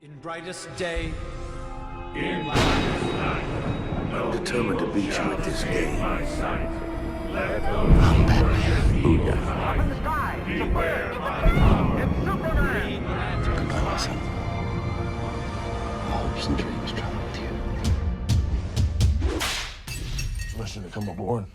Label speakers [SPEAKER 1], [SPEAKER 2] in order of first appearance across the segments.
[SPEAKER 1] In brightest day,
[SPEAKER 2] In brightest night, no
[SPEAKER 3] Determined to beat you at this game.
[SPEAKER 2] my sight. Let those who worship evil hide. Beware my power.
[SPEAKER 1] green lantern
[SPEAKER 3] Now listen. My hopes and dreams travel with you. Listen to come aboard.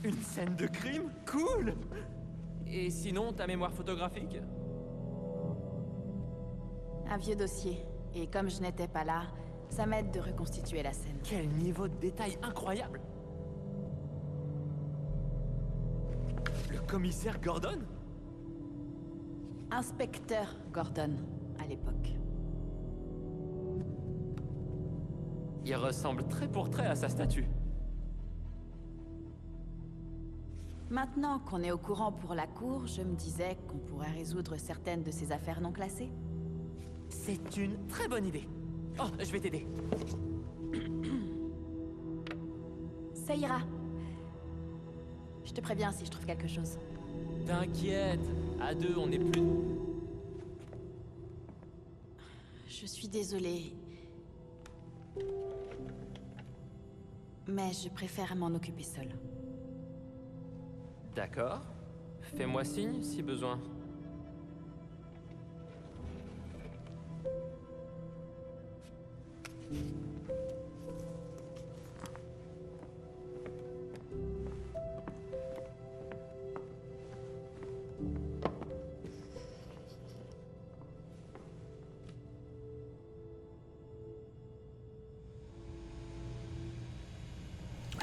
[SPEAKER 4] Une scène de crime? Cool! Et sinon, ta mémoire photographique?
[SPEAKER 5] Un vieux dossier. Et comme je n'étais pas là, ça m'aide de reconstituer la scène.
[SPEAKER 4] Quel niveau de détail incroyable! Le commissaire Gordon?
[SPEAKER 5] Inspecteur Gordon, à l'époque.
[SPEAKER 4] Il ressemble trait pour trait à sa statue.
[SPEAKER 5] Maintenant qu'on est au courant pour la cour, je me disais qu'on pourrait résoudre certaines de ces affaires non classées.
[SPEAKER 4] C'est une très bonne idée. Oh, je vais t'aider.
[SPEAKER 5] Ça ira. Je te préviens si je trouve quelque chose.
[SPEAKER 4] T'inquiète, à deux, on est plus...
[SPEAKER 5] Je suis désolée. Mais je préfère m'en occuper seule.
[SPEAKER 4] D'accord. Fais-moi signe si besoin.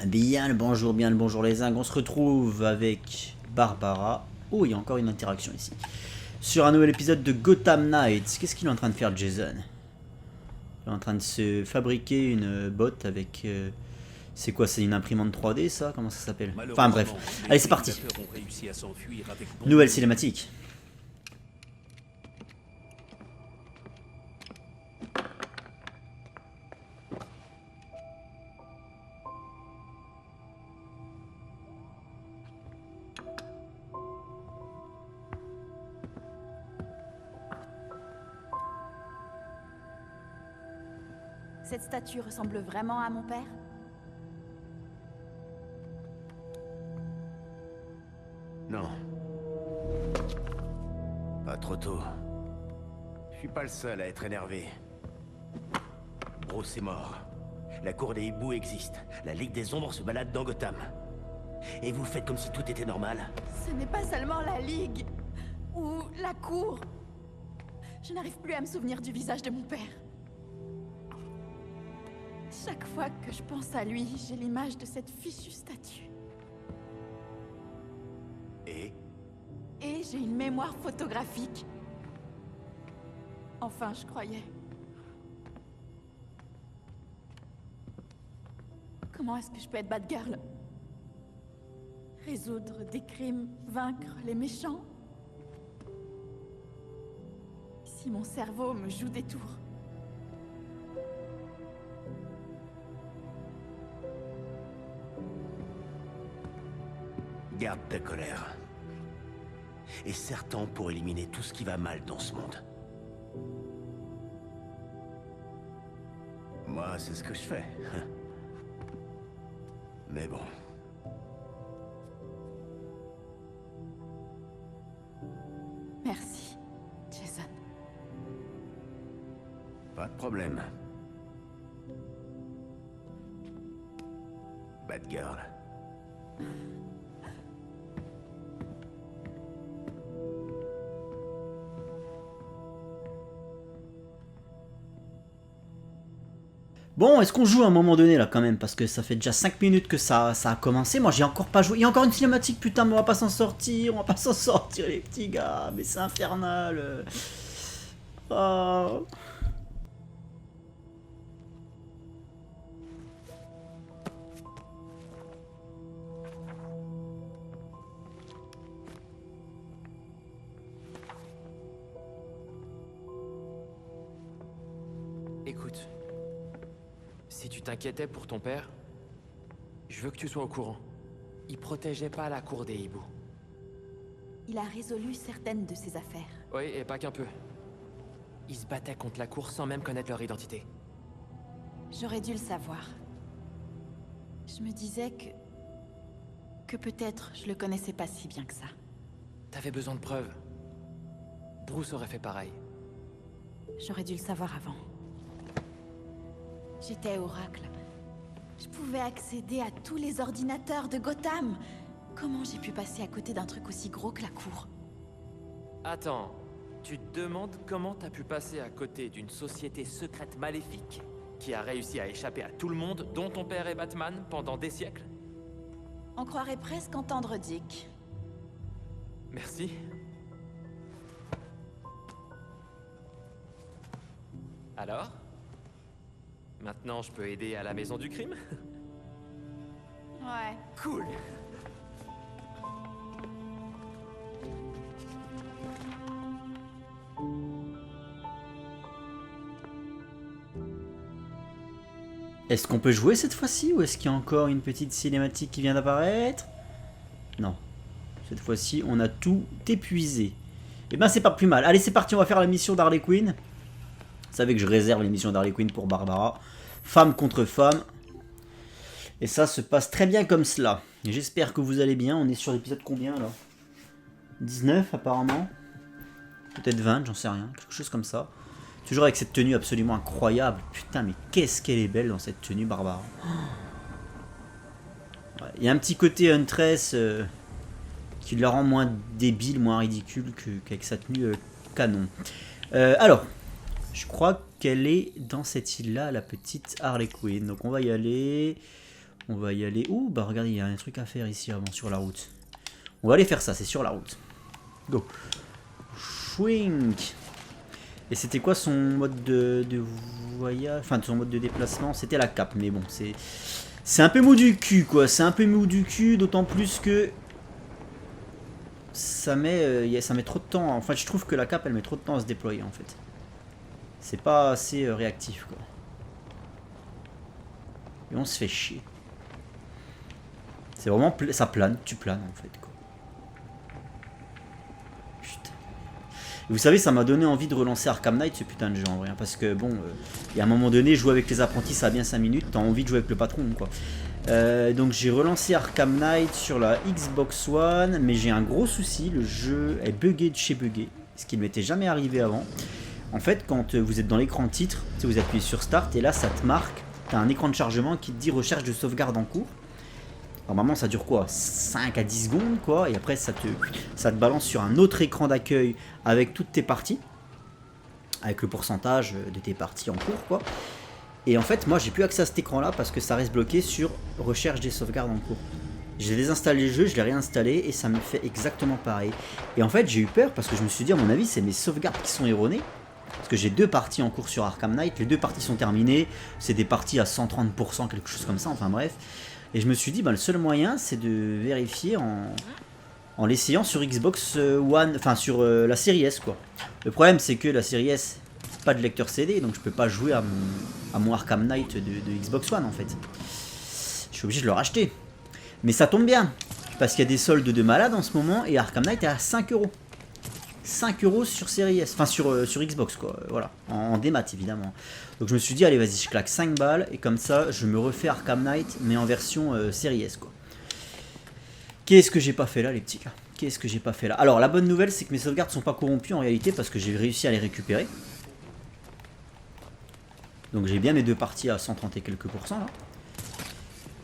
[SPEAKER 6] Bien le bonjour les zingues, on se retrouve avec Barbara. Oh, il y a encore une interaction ici. Sur un nouvel épisode de Gotham Knights. Qu'est-ce qu'il est en train de faire, Jason? Il est en train de se fabriquer une botte avec... c'est quoi, c'est une imprimante 3D ça? Comment ça s'appelle? Enfin bref. Allez, c'est parti. Nouvelle cinématique.
[SPEAKER 5] Cette statue ressemble vraiment à mon père?
[SPEAKER 7] Non. Pas trop tôt. Je suis pas le seul à être énervé. Bruce est mort. La cour des hiboux existe. La Ligue des Ombres se balade dans Gotham. Et vous faites comme si tout était normal.
[SPEAKER 5] Ce n'est pas seulement la Ligue ou la cour. Je n'arrive plus à me souvenir du visage de mon père. Chaque fois que je pense à lui, j'ai l'image de cette fichue statue.
[SPEAKER 7] Et
[SPEAKER 5] Et j'ai une mémoire photographique. Enfin, je croyais. Comment est-ce que je peux être Batgirl? Résoudre des crimes, vaincre les méchants? Si mon cerveau me joue des tours.
[SPEAKER 7] garde ta colère. Et serre-t'en pour éliminer tout ce qui va mal dans ce monde. Moi, c'est ce que je fais. Mais bon.
[SPEAKER 5] Merci, Jason.
[SPEAKER 7] Pas de problème. Batgirl.
[SPEAKER 6] Bon, est-ce qu'on joue à un moment donné là quand même? Parce que ça fait déjà 5 minutes que ça a commencé. Moi j'ai encore pas joué. Il y a encore une cinématique, putain, mais on va pas s'en sortir. On va pas s'en sortir, les petits gars. Mais c'est infernal. Oh.
[SPEAKER 4] Écoute, si tu t'inquiétais pour ton père, je veux que tu sois au courant. Il protégeait pas la cour des hiboux.
[SPEAKER 5] Il a résolu certaines de ses affaires.
[SPEAKER 4] Oui, et pas qu'un peu. Il se battait contre la cour sans même connaître leur identité.
[SPEAKER 5] J'aurais dû le savoir. Je me disais que peut-être je le connaissais pas si bien que ça.
[SPEAKER 4] T'avais besoin de preuves. Bruce aurait fait pareil.
[SPEAKER 5] J'aurais dû le savoir avant. J'étais Oracle. Je pouvais accéder à tous les ordinateurs de Gotham. Comment j'ai pu passer à côté d'un truc aussi gros que la cour?
[SPEAKER 4] Attends, tu te demandes comment t'as pu passer à côté d'une société secrète maléfique qui a réussi à échapper à tout le monde, dont ton père et Batman, pendant des siècles?
[SPEAKER 5] On croirait presque entendre Dick.
[SPEAKER 4] Merci. Alors? Maintenant, je peux aider à la maison du crime?
[SPEAKER 5] Ouais.
[SPEAKER 4] Cool!
[SPEAKER 6] Est-ce qu'on peut jouer cette fois-ci ou est-ce qu'il y a encore une petite cinématique qui vient d'apparaître? Non. Cette fois-ci, on a tout épuisé. Et ben c'est pas plus mal. Allez, c'est parti, on va faire la mission d'Harley Quinn. Vous savez que je réserve les missions d'Harley Quinn pour Barbara. Femme contre femme. Et ça se passe très bien comme cela. J'espère que vous allez bien. On est sur l'épisode combien là? 19 apparemment. Peut-être 20, j'en sais rien. Quelque chose comme ça. Toujours avec cette tenue absolument incroyable. Putain, mais qu'est-ce qu'elle est belle dans cette tenue, Barbara. Il y a un petit côté Huntress qui la rend moins débile, moins ridicule qu'avec sa tenue canon. Alors, je crois qu'elle est dans cette île-là, la petite Harley Quinn. Donc on va y aller. On va y aller. Ouh, bah regardez, il y a un truc à faire ici avant, sur la route. On va aller faire ça, c'est sur la route. Go. Shrink. Et c'était quoi son mode de voyage, enfin son mode de déplacement? C'était la cape, mais bon, c'est un peu mou du cul, quoi. C'est un peu mou du cul, d'autant plus que ça met trop de temps. En fait, je trouve que la cape, elle met trop de temps à se déployer, en fait. C'est pas assez réactif, quoi. Et on se fait chier. C'est vraiment, ça plane, tu planes, en fait, quoi. Vous savez, ça m'a donné envie de relancer Arkham Knight, ce putain de jeu en vrai. Parce que bon, il y a un moment donné, jouer avec les apprentis, ça a bien 5 minutes. T'as envie de jouer avec le patron, quoi. Donc j'ai relancé Arkham Knight sur la Xbox One. Mais j'ai un gros souci, le jeu est buggé de chez buggé. Ce qui ne m'était jamais arrivé avant. En fait, quand vous êtes dans l'écran titre, vous appuyez sur Start et là, ça te marque. T'as un écran de chargement qui te dit recherche de sauvegarde en cours. Normalement ça dure quoi, 5 à 10 secondes quoi, et après ça te balance sur un autre écran d'accueil avec toutes tes parties, avec le pourcentage de tes parties en cours quoi. Et en fait moi j'ai plus accès à cet écran là parce que ça reste bloqué sur recherche des sauvegardes en cours. J'ai désinstallé le jeu, je l'ai réinstallé et ça me fait exactement pareil. Et en fait j'ai eu peur parce que je me suis dit à mon avis c'est mes sauvegardes qui sont erronées. Parce que j'ai 2 parties en cours sur Arkham Knight, les 2 parties sont terminées, c'est des parties à 130%, quelque chose comme ça, enfin bref. Et je me suis dit, bah, le seul moyen, c'est de vérifier en l'essayant sur Xbox One, enfin sur la série S, quoi. Le problème, c'est que la série S, pas de lecteur CD, donc je peux pas jouer à mon Arkham Knight de Xbox One, en fait. Je suis obligé de le racheter. Mais ça tombe bien, parce qu'il y a des soldes de malade en ce moment, et Arkham Knight est à 5 €. 5 € sur série S, enfin sur Xbox, quoi, voilà, en démat, évidemment. Donc je me suis dit, allez, vas-y, je claque 5 balles, et comme ça, je me refais Arkham Knight, mais en version série S, quoi. Qu'est-ce que j'ai pas fait là, les petits gars? Qu'est-ce que j'ai pas fait là? Alors, la bonne nouvelle, c'est que mes sauvegardes sont pas corrompues, en réalité, parce que j'ai réussi à les récupérer. Donc j'ai bien mes 2 parties à 130 et quelques %, là.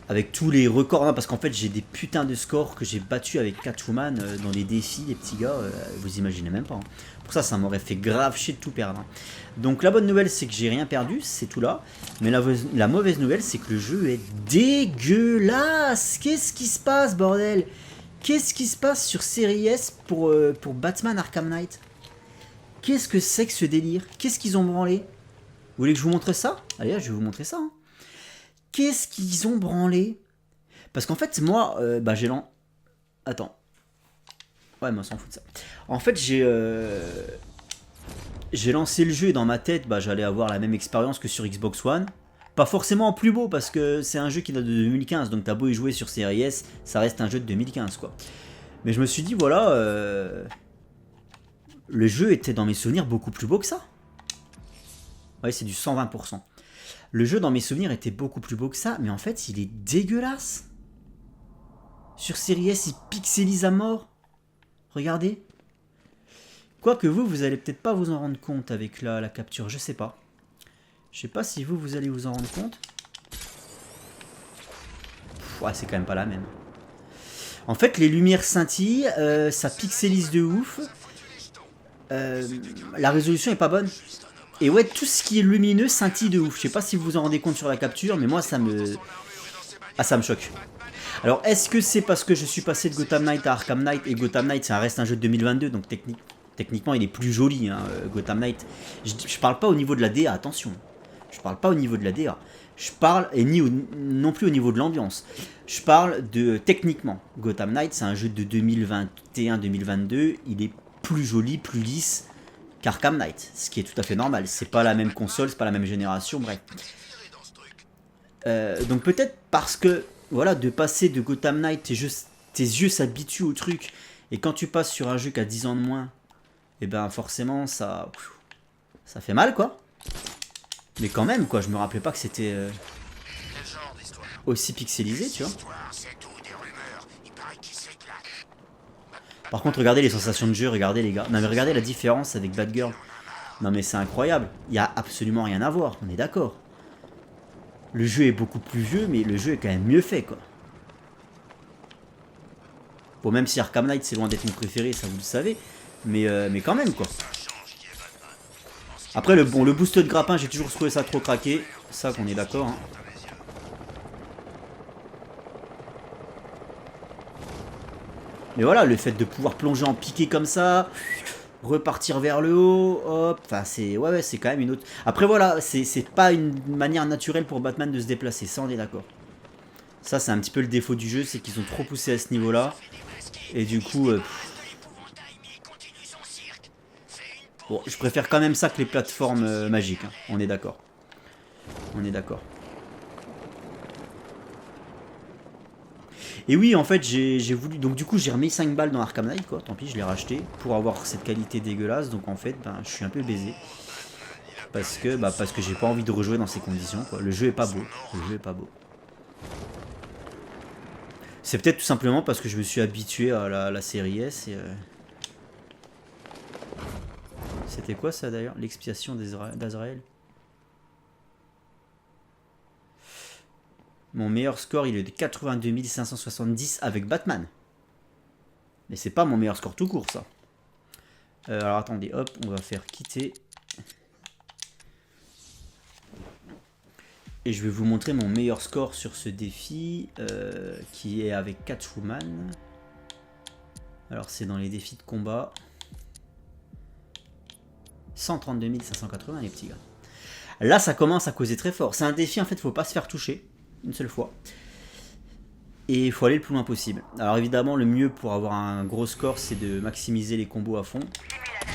[SPEAKER 6] Avec tous les records, hein, parce qu'en fait j'ai des putains de scores que j'ai battus avec Catwoman dans les défis, les petits gars, vous imaginez même pas. Hein. Pour ça m'aurait fait grave chier de tout perdre. Hein. Donc la bonne nouvelle c'est que j'ai rien perdu, c'est tout là. Mais la mauvaise nouvelle c'est que le jeu est dégueulasse. Qu'est-ce qui se passe, bordel? Qu'est-ce qui se passe sur Série S pour Batman Arkham Knight? Qu'est-ce que c'est que ce délire? Qu'est-ce qu'ils ont branlé? Vous voulez que je vous montre ça? Allez, je vais vous montrer ça. Hein. Qu'est-ce qu'ils ont branlé? Parce qu'en fait, moi, j'ai l'en... Attends. Ouais, mais on s'en fout de ça. En fait, j'ai j'ai lancé le jeu et dans ma tête, bah, j'allais avoir la même expérience que sur Xbox One. Pas forcément en plus beau parce que c'est un jeu qui date de 2015, donc t'as beau y jouer sur Series S, ça reste un jeu de 2015 quoi. Mais je me suis dit voilà, le jeu était dans mes souvenirs beaucoup plus beau que ça. Ouais, c'est du 120%. Le jeu dans mes souvenirs était beaucoup plus beau que ça, mais en fait il est dégueulasse. Sur Series S, il pixelise à mort. Regardez. Quoique vous allez peut-être pas vous en rendre compte avec la capture, je sais pas. Je sais pas si vous allez vous en rendre compte. Ouais, c'est quand même pas la même. En fait, les lumières scintillent, ça pixelise de ouf. La résolution est pas bonne. Et ouais, tout ce qui est lumineux scintille de ouf. Je sais pas si vous vous en rendez compte sur la capture, mais moi ça me... Ah, ça me choque. Alors, est-ce que c'est parce que je suis passé de Gotham Knight à Arkham Knight, et Gotham Knight, ça reste un jeu de 2022, donc techniquement, il est plus joli, hein, Gotham Knight. Je parle pas au niveau de la DA, attention. Je parle pas au niveau de la DA. Je parle, et non plus au niveau de l'ambiance. Je parle de, techniquement, Gotham Knight, c'est un jeu de 2021-2022, il est plus joli, plus lisse qu'Arkham Knight, ce qui est tout à fait normal. C'est pas la même console, c'est pas la même génération, bref. Donc peut-être parce que, voilà, de passer de Gotham Knight, tes yeux s'habituent au truc, et quand tu passes sur un jeu qui a 10 ans de moins, et ben forcément ça fait mal quoi. Mais quand même quoi, je me rappelais pas que c'était aussi pixelisé, tu vois. Par contre regardez les sensations de jeu, regardez les gars. Non mais regardez la différence avec Batgirl. Non mais c'est incroyable, il y a absolument rien à voir, on est d'accord. Le jeu est beaucoup plus vieux, mais le jeu est quand même mieux fait quoi. Bon, même si Arkham Knight c'est loin d'être mon préféré, ça vous le savez, mais quand même quoi. Après le boost de grappin, j'ai toujours trouvé ça trop craqué, ça qu'on est d'accord. Hein. Mais voilà, le fait de pouvoir plonger en piqué comme ça, repartir vers le haut, hop, enfin c'est ouais c'est quand même une autre. Après voilà, c'est pas une manière naturelle pour Batman de se déplacer, ça on est d'accord. Ça c'est un petit peu le défaut du jeu, c'est qu'ils ont trop poussé à ce niveau-là. Et du coup, bon, je préfère quand même ça que les plateformes magiques, hein. On est d'accord. On est d'accord. Et oui, en fait, j'ai voulu... Donc du coup, j'ai remis 5 balles dans Arkham Knight, quoi. Tant pis, je l'ai racheté pour avoir cette qualité dégueulasse. Donc en fait, ben, je suis un peu baisé. Parce que j'ai pas envie de rejouer dans ces conditions, quoi. Le jeu est pas beau. Le jeu est pas beau. C'est peut-être tout simplement parce que je me suis habitué à la série S. Et c'était quoi ça d'ailleurs? L'expiation d'Azrael. Mon meilleur score il est de 82 570 avec Batman. Mais c'est pas mon meilleur score tout court ça. Alors attendez, hop, on va faire quitter. Et je vais vous montrer mon meilleur score sur ce défi qui est avec Catwoman. Alors c'est dans les défis de combat. 132 580 les petits gars. Là ça commence à causer très fort. C'est un défi en fait, faut pas se faire toucher une seule fois. Et il faut aller le plus loin possible. Alors évidemment le mieux pour avoir un gros score c'est de maximiser les combos à fond.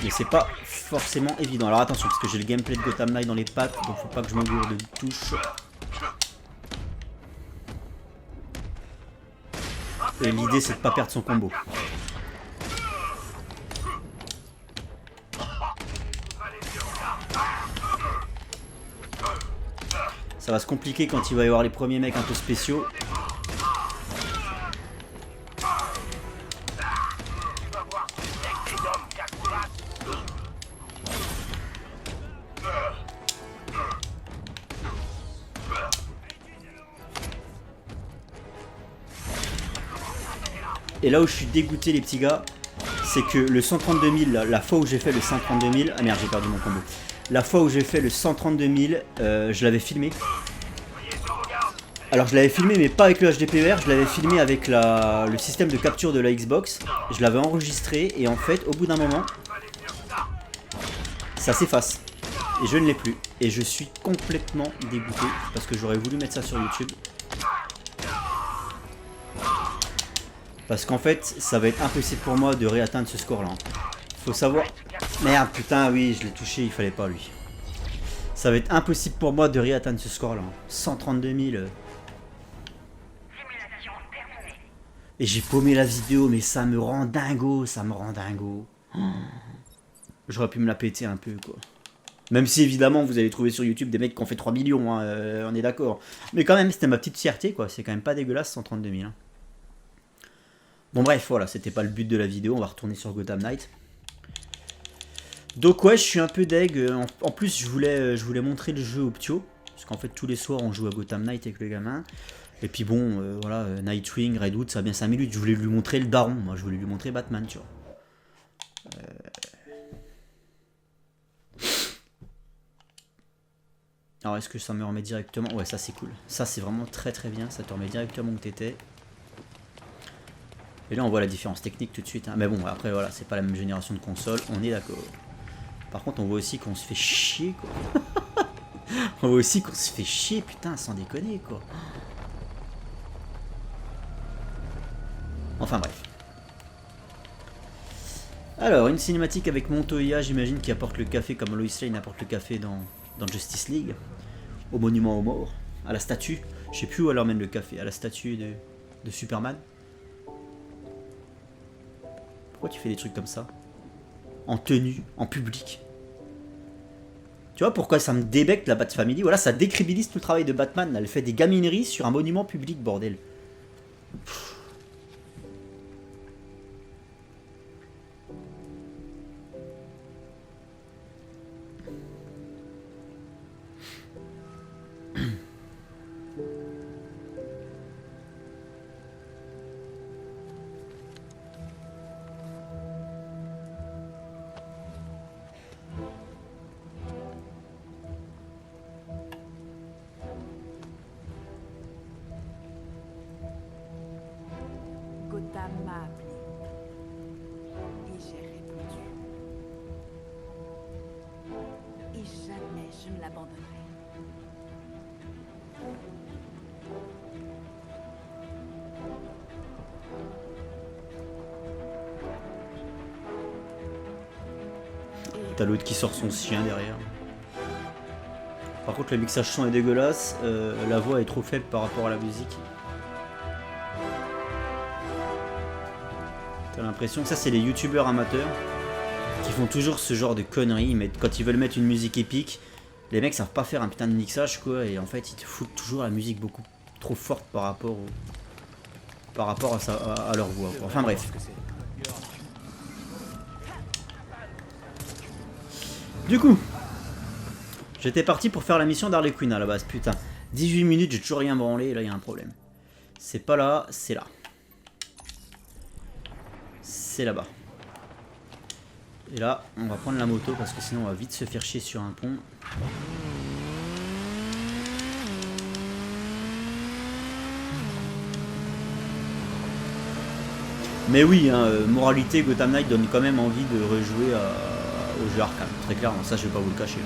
[SPEAKER 6] Mais c'est pas forcément évident. Alors attention parce que j'ai le gameplay de Gotham Knight dans les pattes. Donc faut pas que je me gourde de touche. Et l'idée c'est de pas perdre son combo. Ça va se compliquer quand il va y avoir les premiers mecs un peu spéciaux. Et là où je suis dégoûté les petits gars, c'est que le 132 000, la fois où j'ai fait le 132 000... Ah merde, j'ai perdu mon combo. La fois où j'ai fait le 132 000, je l'avais filmé. Alors je l'avais filmé mais pas avec le HDPR, je l'avais filmé avec le système de capture de la Xbox. Je l'avais enregistré et en fait au bout d'un moment, ça s'efface. Et je ne l'ai plus. Et je suis complètement dégoûté parce que j'aurais voulu mettre ça sur YouTube. Parce qu'en fait, ça va être impossible pour moi de réatteindre ce score-là. Faut savoir... Merde, putain, oui, je l'ai touché, il fallait pas lui. Ça va être impossible pour moi de réatteindre ce score-là. 132 000. Et j'ai paumé la vidéo, mais ça me rend dingo, ça me rend dingo. J'aurais pu me la péter un peu, quoi. Même si, évidemment, vous allez trouver sur YouTube des mecs qui ont fait 3 millions, hein, on est d'accord. Mais quand même, c'était ma petite fierté, quoi. C'est quand même pas dégueulasse, 132 000. Hein. Bon, bref, voilà, c'était pas le but de la vidéo. On va retourner sur Gotham Knight. Donc, ouais, je suis un peu deg. En plus, je voulais montrer le jeu au Ptio. Parce qu'en fait, tous les soirs, on joue à Gotham Knight avec le gamin. Et puis bon, voilà, Nightwing, Redwood, ça a bien 5 minutes. Je voulais lui montrer le daron. Moi, je voulais lui montrer Batman, tu vois. Alors, est-ce que ça me remet directement? Ouais, ça, c'est cool. Ça, c'est vraiment très très bien. Ça te remet directement où t'étais. Et là, on voit la différence technique tout de suite. Hein. Mais bon, après, voilà, c'est pas la même génération de console. On est d'accord. Par contre, on voit aussi qu'on se fait chier, quoi. On voit aussi qu'on se fait chier, putain, sans déconner, quoi. Enfin bref. Alors, une cinématique avec Montoya, j'imagine, qui apporte le café comme Lois Lane apporte le café dans Justice League. Au monument aux morts. À la statue. Je sais plus où elle emmène le café. À la statue de Superman. Pourquoi tu fais des trucs comme ça? En tenue, en public. Tu vois pourquoi ça me débecte la Bat Family? Voilà, ça décrédibilise tout le travail de Batman. Elle fait des gamineries sur un monument public, bordel. Pff.
[SPEAKER 5] Gotham m'a appelé. Et j'ai répondu. Et jamais je ne l'abandonnerai.
[SPEAKER 6] T'as l'autre qui sort son chien derrière. Par contre, le mixage son est dégueulasse. La voix est trop faible par rapport à la musique. T'as l'impression que ça, c'est les youtubeurs amateurs qui font toujours ce genre de conneries. Mais quand ils veulent mettre une musique épique, les mecs savent pas faire un putain de mixage, quoi. Et en fait, ils te foutent toujours la musique beaucoup trop forte par rapport à leur voix, quoi. Enfin bref. Du coup, j'étais parti pour faire la mission d'Harley Quinn à la base, putain. 18 minutes, j'ai toujours rien branlé, et là il y a un problème. C'est pas là, c'est là. C'est là-bas. Et là, on va prendre la moto parce que sinon on va vite se faire chier sur un pont. Mais oui, hein, moralité, Gotham Knight donne quand même envie de rejouer au jeu Arkham, très clairement, ça je vais pas vous le cacher.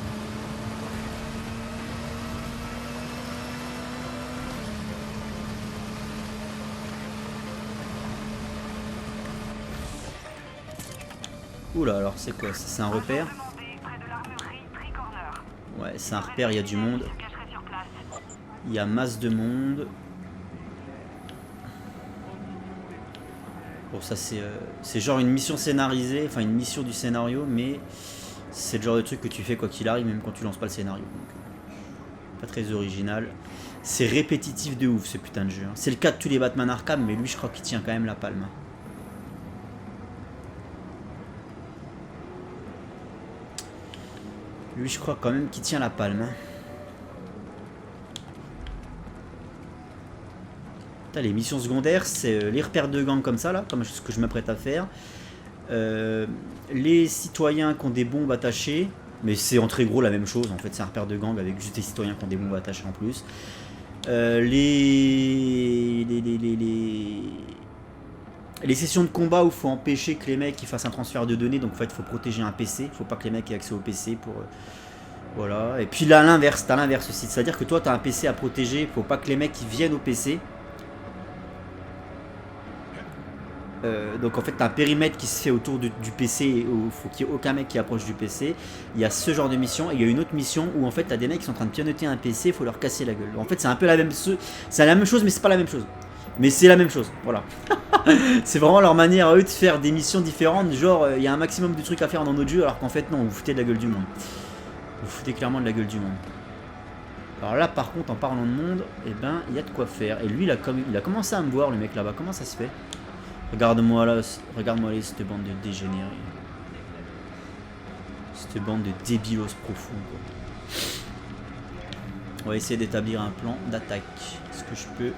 [SPEAKER 6] Oula, alors c'est quoi? C'est un repère? Ouais, c'est un repère, il y a du monde. Il y a masse de monde. Bon, ça c'est genre une mission scénarisée, enfin une mission du scénario, mais c'est le genre de truc que tu fais quoi qu'il arrive, même quand tu lances pas le scénario. Donc, pas très original. C'est répétitif de ouf ce putain de jeu. Hein. C'est le cas de tous les Batman Arkham, mais lui je crois qu'il tient quand même la palme. Lui je crois quand même qu'il tient la palme. Hein. Les missions secondaires, c'est les repères de gang comme ça, là, comme ce que je m'apprête à faire. Les citoyens qui ont des bombes attachées, mais c'est en très gros la même chose, en fait, c'est un repère de gang avec juste des citoyens qui ont des bombes attachées en plus. Les sessions de combat où il faut empêcher que les mecs ils fassent un transfert de données, donc en fait il faut protéger un PC, il faut pas que les mecs aient accès au PC pour... voilà, et puis là à l'inverse, t'as l'inverse aussi, c'est-à-dire que toi t'as un PC à protéger, il faut pas que les mecs ils viennent au PC. Donc en fait t'as un périmètre qui se fait autour du PC où il faut qu'il n'y ait aucun mec qui approche du PC. Il y a ce genre de mission et il y a une autre mission où en fait t'as des mecs qui sont en train de pianoter un PC, il faut leur casser la gueule. En fait c'est un peu la même chose, mais c'est pas la même chose. Mais c'est la même chose, voilà. C'est vraiment leur manière à eux de faire des missions différentes, genre il y a un maximum de trucs à faire dans notre jeu alors qu'en fait non, vous foutez de la gueule du monde. Vous foutez clairement de la gueule du monde. Alors là par contre en parlant de monde, eh ben il y a de quoi faire. Et lui il a commencé à me voir le mec là-bas, comment ça se fait? Regarde-moi là, regarde-moi là cette bande de dégénérés. Cette bande de débilos profonds quoi. On va essayer d'établir un plan d'attaque. Est-ce que je peux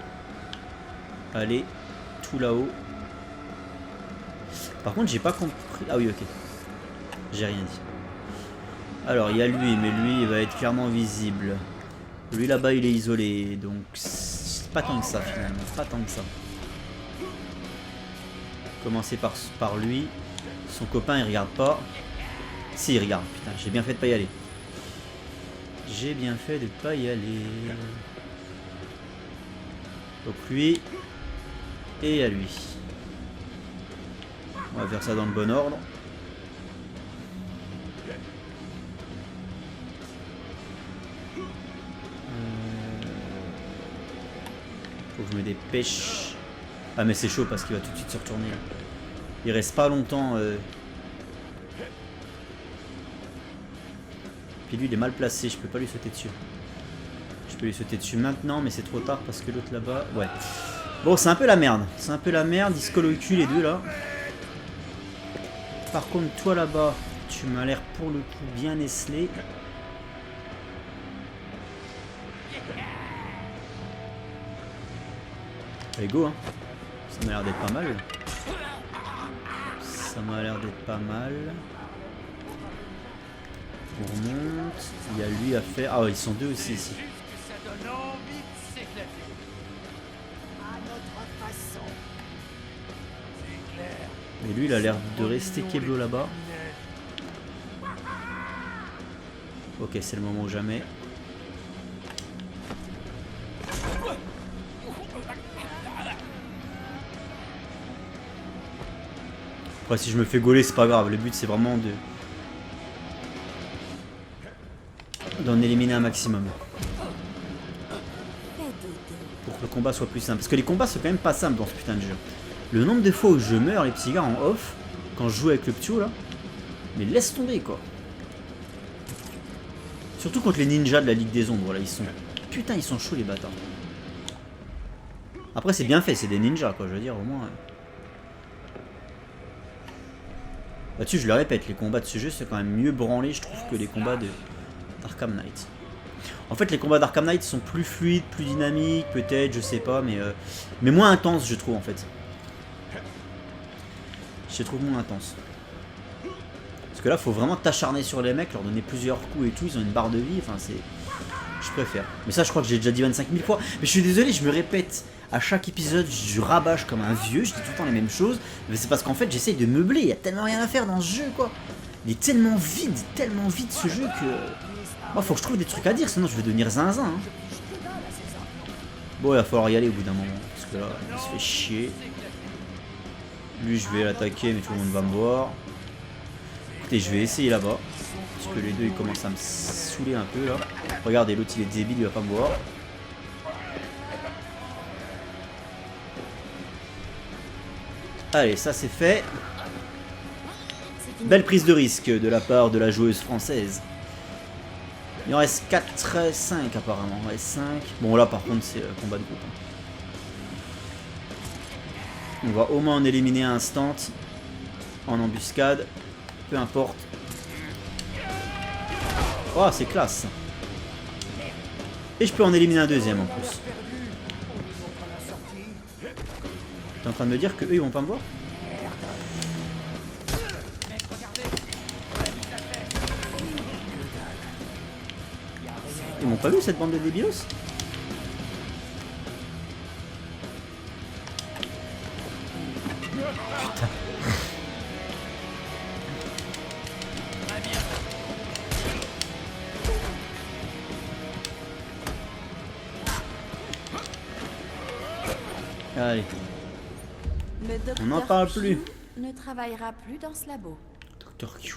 [SPEAKER 6] aller tout là-haut? Par contre j'ai pas compris. Ah oui ok. J'ai rien dit. Alors il y a lui, mais lui il va être clairement visible. Lui là-bas il est isolé, donc c'est pas tant que ça finalement, pas tant que ça. Commencer par lui. Son copain il regarde pas. Si il regarde, putain j'ai bien fait de pas y aller. J'ai bien fait de pas y aller. Donc lui. Et à lui. On va faire ça dans le bon ordre. Faut que je me dépêche. Ah mais c'est chaud parce qu'il va tout de suite se retourner. Il reste pas longtemps. Puis lui il est mal placé, je peux pas lui sauter dessus. Je peux lui sauter dessus maintenant mais c'est trop tard parce que l'autre là-bas... Ouais. Bon c'est un peu la merde. C'est un peu la merde, ils se collent au cul les deux là. Par contre toi là-bas, tu m'as l'air pour le coup bien esselé. Allez go hein. Ça m'a l'air d'être pas mal. Ça m'a l'air d'être pas mal. On remonte. Il y a lui à faire. Ah ouais, ils sont deux aussi ici. Mais lui il a l'air de rester Keblo là-bas. Ok c'est le moment ou jamais. Après si je me fais gauler c'est pas grave, le but c'est vraiment d'en éliminer un maximum. Pour que le combat soit plus simple. Parce que les combats sont quand même pas simples dans ce putain de jeu. Le nombre de fois où je meurs les petits gars en off, quand je joue avec le ptio là, mais laisse tomber quoi. Surtout contre les ninjas de la Ligue des Ombres là, ils sont... Putain ils sont chauds les bâtards. Après c'est bien fait, c'est des ninjas quoi, je veux dire au moins... Là-dessus, je le répète, les combats de ce jeu, c'est quand même mieux branlé, je trouve, que les combats d'Arkham Knight. En fait, les combats d'Arkham Knight sont plus fluides, plus dynamiques, peut-être, je sais pas, mais moins intenses, je trouve, en fait. Je les trouve moins intenses. Parce que là, faut vraiment t'acharner sur les mecs, leur donner plusieurs coups et tout, ils ont une barre de vie, enfin, c'est... Je préfère. Mais ça, je crois que j'ai déjà dit 25 000 fois. Mais je suis désolé, je me répète. À chaque épisode, je rabâche comme un vieux, je dis tout le temps les mêmes choses. Mais c'est parce qu'en fait, j'essaye de meubler. Il y a tellement rien à faire dans ce jeu, quoi. Il est tellement vide ce jeu que... Moi, faut que je trouve des trucs à dire, sinon je vais devenir zinzin. Hein. Bon, il va falloir y aller au bout d'un moment. Parce que là, il se fait chier. Lui, je vais l'attaquer, mais tout le monde va me voir. Écoutez, je vais essayer là-bas. Parce que les deux, ils commencent à me saouler un peu, là. Regardez, l'autre, il est débile, il va pas me voir. Allez, ça c'est fait. Belle prise de risque de la part de la joueuse française. Il en reste 4, 5 apparemment. Ouais, 5. Bon là par contre c'est combat de groupe. On va au moins en éliminer un instant. En embuscade. Peu importe. Oh c'est classe. Et je peux en éliminer un deuxième en plus. T'es en train de me dire que eux ils vont pas me voir? Ils m'ont pas vu cette bande de débilos? Putain.
[SPEAKER 8] Me
[SPEAKER 5] Le
[SPEAKER 6] On n'en
[SPEAKER 5] Dr.
[SPEAKER 6] parle plus.
[SPEAKER 5] Q ne travaillera plus dans ce labo.
[SPEAKER 6] Dr. Q.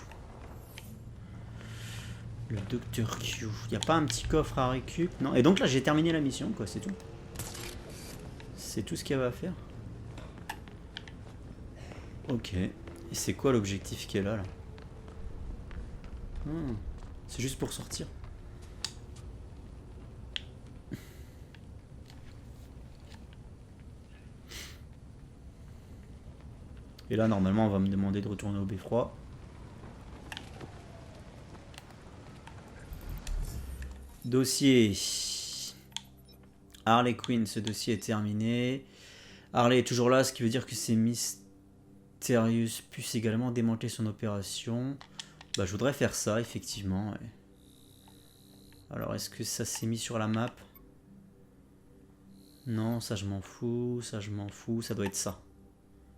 [SPEAKER 6] Le Dr. Q. Y a pas un petit coffre à récup? Non. Et donc là, j'ai terminé la mission, quoi, c'est tout. C'est tout ce qu'il y avait à faire. Ok. Et c'est quoi l'objectif qui est là, C'est juste pour sortir. Et là, normalement, on va me demander de retourner au beffroi. Dossier. Harley Quinn, ce dossier est terminé. Harley est toujours là, ce qui veut dire que c'est Mysterious puisse également démanteler son opération. Bah, je voudrais faire ça, effectivement. Ouais. Alors, est-ce que ça s'est mis sur la map? Non, ça je m'en fous, ça je m'en fous, ça doit être ça.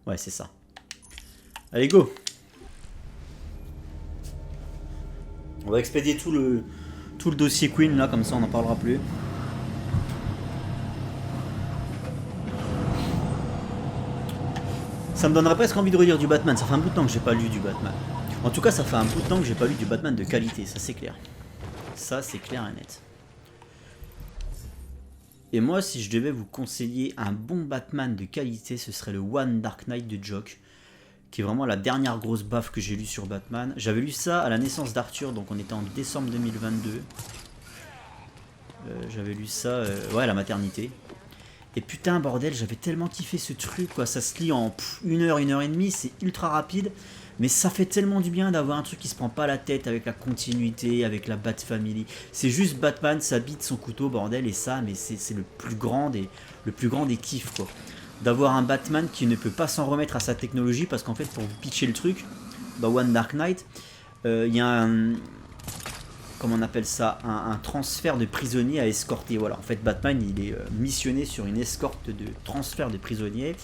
[SPEAKER 6] Ouais, c'est ça. Allez, go! On va expédier tout le dossier Queen, là, comme ça on n'en parlera plus. Ça me donnerait presque envie de relire du Batman, ça fait un bout de temps que j'ai pas lu du Batman. En tout cas, ça fait un bout de temps que j'ai pas lu du Batman de qualité, ça c'est clair. Ça c'est clair et net. Et moi, si je devais vous conseiller un bon Batman de qualité, ce serait le One Dark Knight de Jock, qui est vraiment la dernière grosse baffe que j'ai lue sur Batman. J'avais lu ça à la naissance d'Arthur, donc on était en décembre 2022. J'avais lu ça ouais, à la maternité. Et putain, bordel, j'avais tellement kiffé ce truc, quoi. Ça se lit en 1 heure, 1 heure et demie, c'est ultra rapide. Mais ça fait tellement du bien d'avoir un truc qui se prend pas la tête avec la continuité, avec la Bat Family. C'est juste Batman s'habite son couteau, bordel, et ça, mais c'est le plus grand des kiffs, quoi. D'avoir un Batman qui ne peut pas s'en remettre à sa technologie, parce qu'en fait, pour vous pitcher le truc, bah One Dark Knight, il y a un... Comment on appelle ça, un transfert de prisonniers à escorter. Voilà, en fait, Batman, il est missionné sur une escorte de transfert de prisonniers.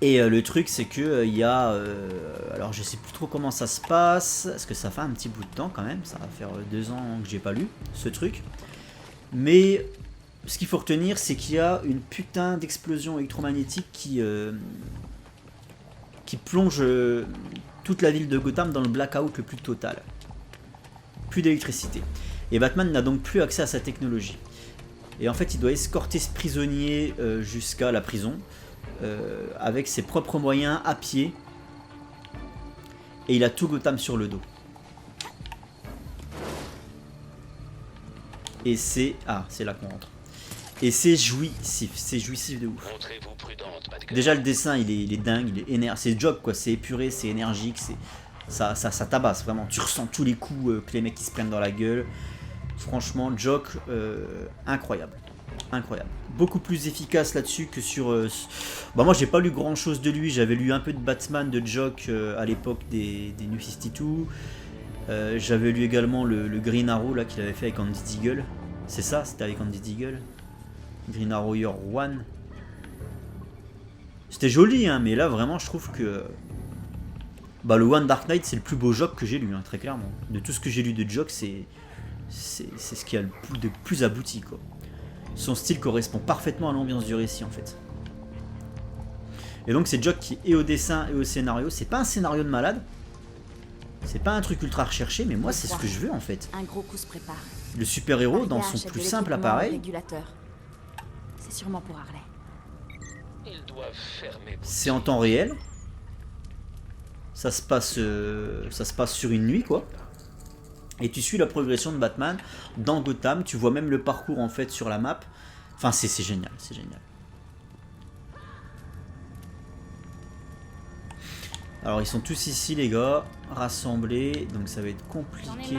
[SPEAKER 6] Et le truc, c'est que il y a... alors, je sais plus trop comment ça se passe, parce que ça fait un petit bout de temps quand même. Ça va faire 2 ans que j'ai pas lu ce truc. Mais ce qu'il faut retenir, c'est qu'il y a une putain d'explosion électromagnétique qui plonge toute la ville de Gotham dans le blackout le plus total. Plus d'électricité. Et Batman n'a donc plus accès à sa technologie. Et en fait, il doit escorter ce prisonnier jusqu'à la prison, avec ses propres moyens, à pied. Et il a tout Gotham sur le dos. Et c'est... Ah, c'est là qu'on rentre. Et c'est jouissif de ouf. Déjà, le dessin, il est dingue, il est énergique. C'est Jock, quoi, c'est épuré, c'est énergique, ça tabasse vraiment. Tu ressens tous les coups que les mecs qui se prennent dans la gueule. Franchement, Jock, incroyable. Incroyable. Beaucoup plus efficace là-dessus que sur... Bah moi, j'ai pas lu grand-chose de lui. J'avais lu un peu de Batman de Jock à l'époque des New 52. J'avais lu également le Green Arrow là qu'il avait fait avec Andy Deagle. C'est ça, c'était avec Andy Deagle. Green Arrow Year One. C'était joli, hein, mais là vraiment je trouve que bah, le One Dark Knight c'est le plus beau Jock que j'ai lu, hein, très clairement. De tout ce que j'ai lu de Jock, c'est ce qui a le plus abouti, quoi. Son style correspond parfaitement à l'ambiance du récit en fait. Et donc c'est Jock qui est au dessin et au scénario. C'est pas un scénario de malade. C'est pas un truc ultra recherché, mais moi c'est ce que je veux en fait.
[SPEAKER 5] Un gros coup se prépare.
[SPEAKER 6] Le super-héros dans son plus simple appareil.
[SPEAKER 5] C'est sûrement pour Harley.
[SPEAKER 6] C'est en temps réel. Ça se passe sur une nuit, quoi. Et tu suis la progression de Batman dans Gotham. Tu vois même le parcours en fait sur la map. Enfin, c'est génial, c'est génial. Alors ils sont tous ici les gars, rassemblés, donc ça va être compliqué.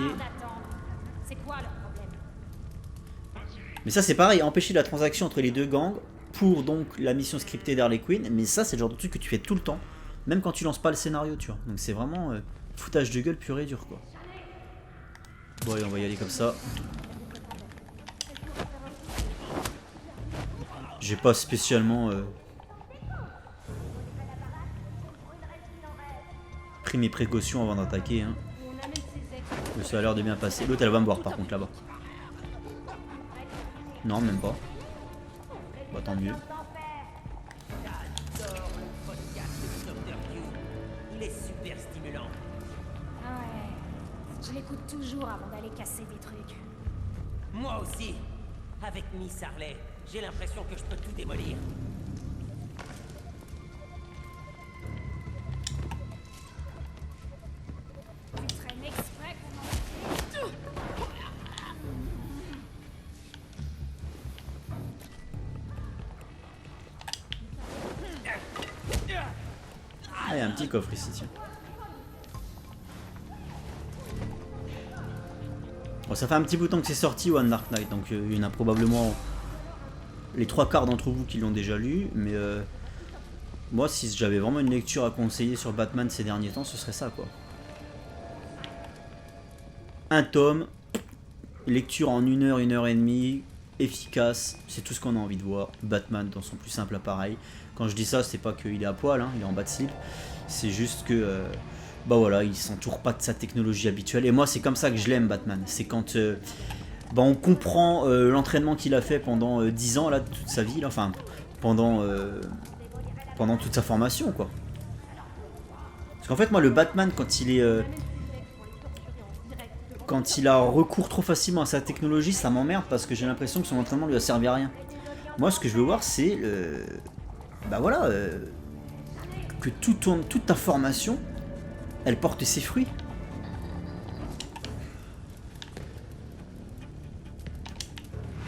[SPEAKER 6] Mais ça c'est pareil, empêcher la transaction entre les deux gangs pour donc la mission scriptée d'Harley Quinn. Mais ça c'est le genre de truc que tu fais tout le temps, même quand tu lances pas le scénario, tu vois. Donc c'est vraiment foutage de gueule pur et dur, quoi. Bon allez, on va y aller comme ça. J'ai pas spécialement pris mes précautions avant d'attaquer, hein. Mais ça a l'air de bien passer. L'autre elle va me voir par contre là-bas. Non, même pas. Bah tant mieux.
[SPEAKER 8] Il est super stimulant.
[SPEAKER 9] Ah ouais. Je l'écoute toujours avant d'aller casser des trucs.
[SPEAKER 8] Moi aussi. Avec Miss Harley, j'ai l'impression que je peux tout démolir.
[SPEAKER 9] Tu traînes exprès pour m'en...
[SPEAKER 6] Ah, il y a un petit coffre ici, tiens. Bon, ça fait un petit bout de temps que c'est sorti, One Dark Knight, donc il y en a probablement les 3/4 d'entre vous qui l'ont déjà lu, mais moi, si j'avais vraiment une lecture à conseiller sur Batman ces derniers temps, ce serait ça, quoi. Un tome, lecture en 1 heure, 1 heure et demie, efficace, c'est tout ce qu'on a envie de voir. Batman dans son plus simple appareil. Quand je dis ça, c'est pas qu'il est à poil, hein, il est en bas de slip, c'est juste que... bah voilà, il s'entoure pas de sa technologie habituelle. Et moi, c'est comme ça que je l'aime, Batman. C'est quand bah on comprend l'entraînement qu'il a fait pendant 10 ans, là, toute sa vie, là, enfin, pendant toute sa formation, quoi. Parce qu'en fait, moi, le Batman, quand il est... quand il a recours trop facilement à sa technologie, ça m'emmerde parce que j'ai l'impression que son entraînement lui a servi à rien. Moi, ce que je veux voir, c'est... bah voilà... que toute ta formation... elle porte ses fruits.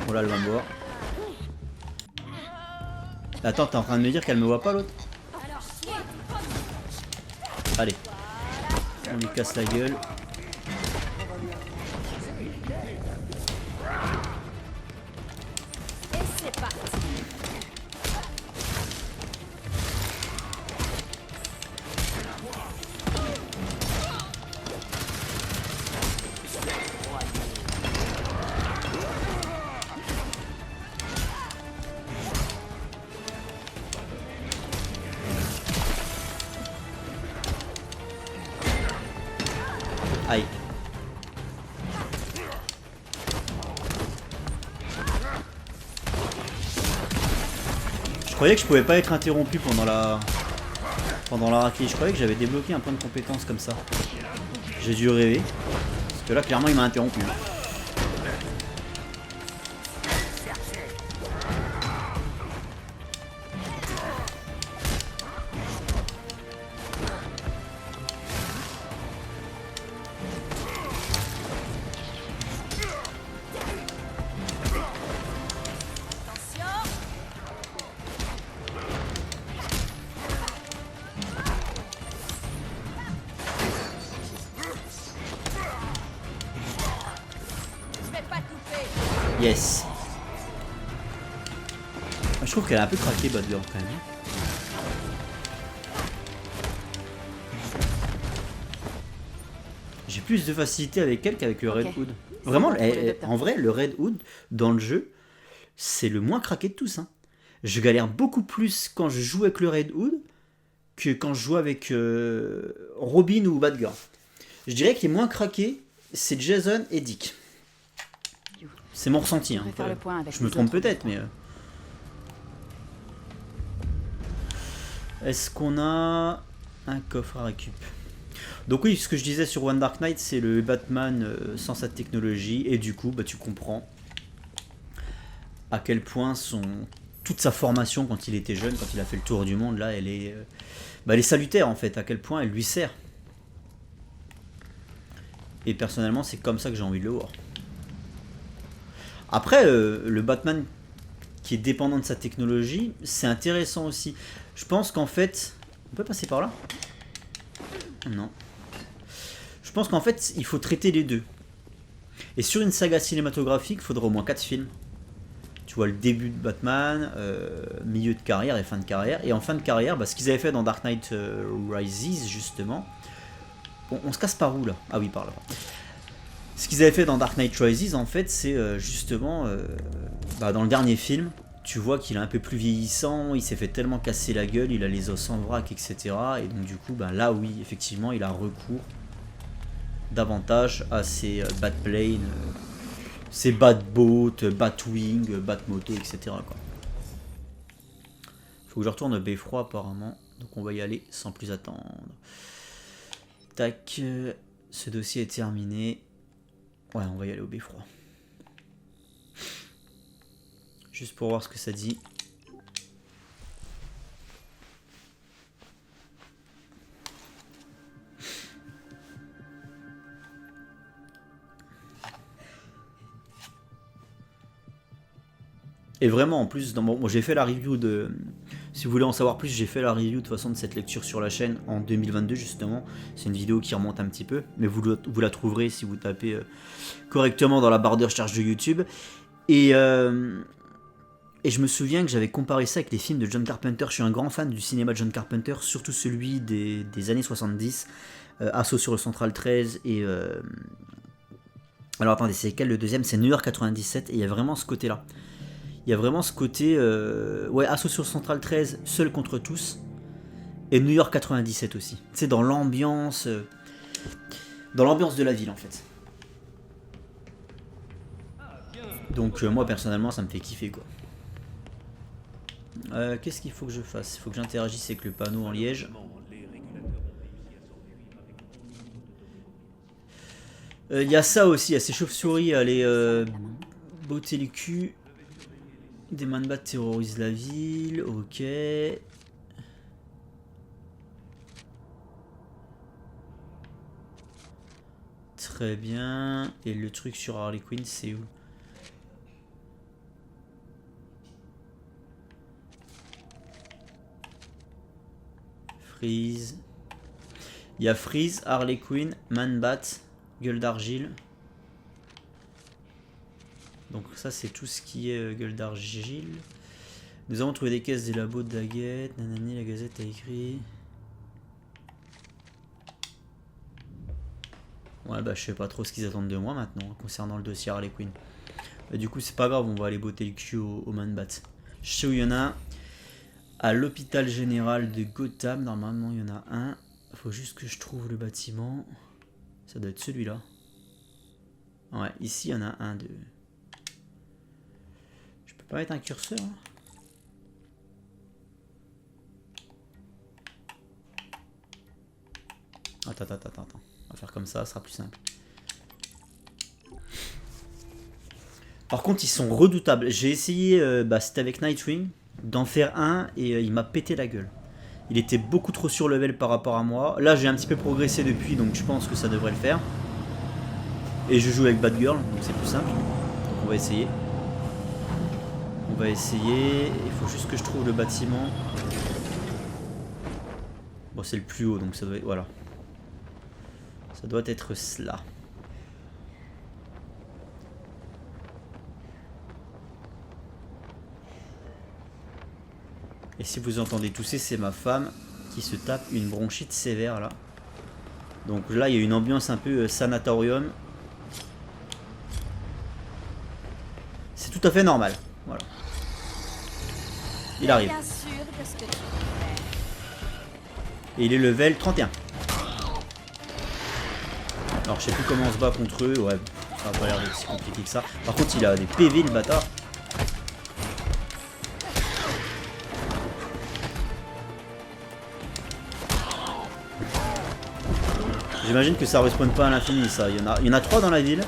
[SPEAKER 6] Voilà, elle va me voir. Attends, t'es en train de me dire qu'elle me voit pas, l'autre? Allez. On lui casse la gueule.
[SPEAKER 9] Et c'est parti.
[SPEAKER 6] Aïe. Je croyais que je pouvais pas être interrompu pendant la raclée. Je croyais que j'avais débloqué un point de compétence comme ça. J'ai dû rêver. Parce que là, clairement, il m'a interrompu. Yes. Je trouve qu'elle a un peu craqué, Batgirl, quand même. J'ai plus de facilité avec elle qu'avec le Red Hood. Vraiment, en vrai, le Red Hood, dans le jeu, c'est le moins craqué de tous. Hein. Je galère beaucoup plus quand je joue avec le Red Hood que quand je joue avec Robin ou Batgirl. Je dirais que les moins craqués, c'est Jason et Dick. C'est mon ressenti. Hein. Je me trompe peut-être, mais... Est-ce qu'on a un coffre à récup? Donc oui, ce que je disais sur One Dark Knight, c'est le Batman sans sa technologie. Et du coup, bah, tu comprends à quel point toute sa formation quand il était jeune, quand il a fait le tour du monde, là, elle est salutaire en fait. À quel point elle lui sert. Et personnellement, c'est comme ça que j'ai envie de le voir. Après, le Batman qui est dépendant de sa technologie, c'est intéressant aussi. Je pense qu'en fait... On peut passer par là? Non. Je pense qu'en fait, il faut traiter les deux. Et sur une saga cinématographique, il faudrait au moins 4 films. Tu vois le début de Batman, milieu de carrière et fin de carrière. Et en fin de carrière, bah, ce qu'ils avaient fait dans Dark Knight Rises, justement... Bon, on se casse par où, là? Ah oui, par là. Ce qu'ils avaient fait dans Dark Knight Rises, en fait, c'est justement... dans le dernier film, tu vois qu'il est un peu plus vieillissant, il s'est fait tellement casser la gueule, il a les os en vrac, etc. Et donc du coup, là oui, effectivement, il a recours davantage à ses Batplanes, ses Batboats, Batwing, Batmoto, etc. Quoi. Faut que je retourne à Beffroi apparemment, donc on va y aller sans plus attendre. Tac, ce dossier est terminé. Ouais, on va y aller au beffroi. Juste pour voir ce que ça dit. Et vraiment, en plus, bon, j'ai fait la review de... Si vous voulez en savoir plus, j'ai fait la review de toute façon de cette lecture sur la chaîne en 2022 justement. C'est une vidéo qui remonte un petit peu, mais vous la trouverez si vous tapez correctement dans la barre de recherche de YouTube. Et je me souviens que j'avais comparé ça avec les films de John Carpenter. Je suis un grand fan du cinéma de John Carpenter, surtout celui des années 70. Assaut sur le Central 13 et... Alors attendez, c'est quel le deuxième? C'est New York 97 et il y a vraiment ce côté-là. Il y a vraiment ce côté, ouais, Assaut sur Central 13, Seul contre tous, et New York 97 aussi. C'est dans l'ambiance de la ville en fait. Donc moi personnellement, ça me fait kiffer quoi. Qu'est-ce qu'il faut que je fasse? Il faut que j'interagisse avec le panneau en liège. Il y a ça aussi, il y a ces chauves-souris, aller botter le cul. Des man-bats terrorisent la ville, ok. Très bien. Et le truc sur Harley Quinn, c'est où? Freeze. Il y a Freeze, Harley Quinn, Man-Bat, Gueule d'Argile. Donc ça c'est tout ce qui est Gueule d'Argile. Nous avons trouvé des caisses des labos de Daguette. Nanani, la Gazette a écrit. Ouais bah je sais pas trop ce qu'ils attendent de moi maintenant concernant le dossier Harley Quinn. Bah, du coup c'est pas grave, on va aller botter le cul au Man-Bat. Je sais où il y en a. À l'hôpital général de Gotham, normalement il y en a un. Faut juste que je trouve le bâtiment. Ça doit être celui-là. Ouais, ici il y en a un, deux. Je peux pas mettre un curseur hein. Attends. On va faire comme ça sera plus simple. Par contre, ils sont redoutables. J'ai essayé, c'était avec Nightwing, d'en faire un et il m'a pété la gueule. Il était beaucoup trop sur level par rapport à moi. Là, j'ai un petit peu progressé depuis, donc je pense que ça devrait le faire. Et je joue avec Batgirl, donc c'est plus simple. Donc on va essayer. Il faut juste que je trouve le bâtiment. Bon, c'est le plus haut, donc ça doit être... Voilà. Ça doit être cela. Et si vous entendez tousser, c'est ma femme qui se tape une bronchite sévère là. Donc là, il y a une ambiance un peu sanatorium. C'est tout à fait normal. Voilà. Il arrive. Et il est level 31. Alors je sais plus comment on se bat contre eux. Ouais, ça n'a pas l'air d'être si compliqué que ça. Par contre, il a des PV le bâtard. J'imagine que ça ne respawn pas à l'infini ça. Il y en a 3 dans la ville.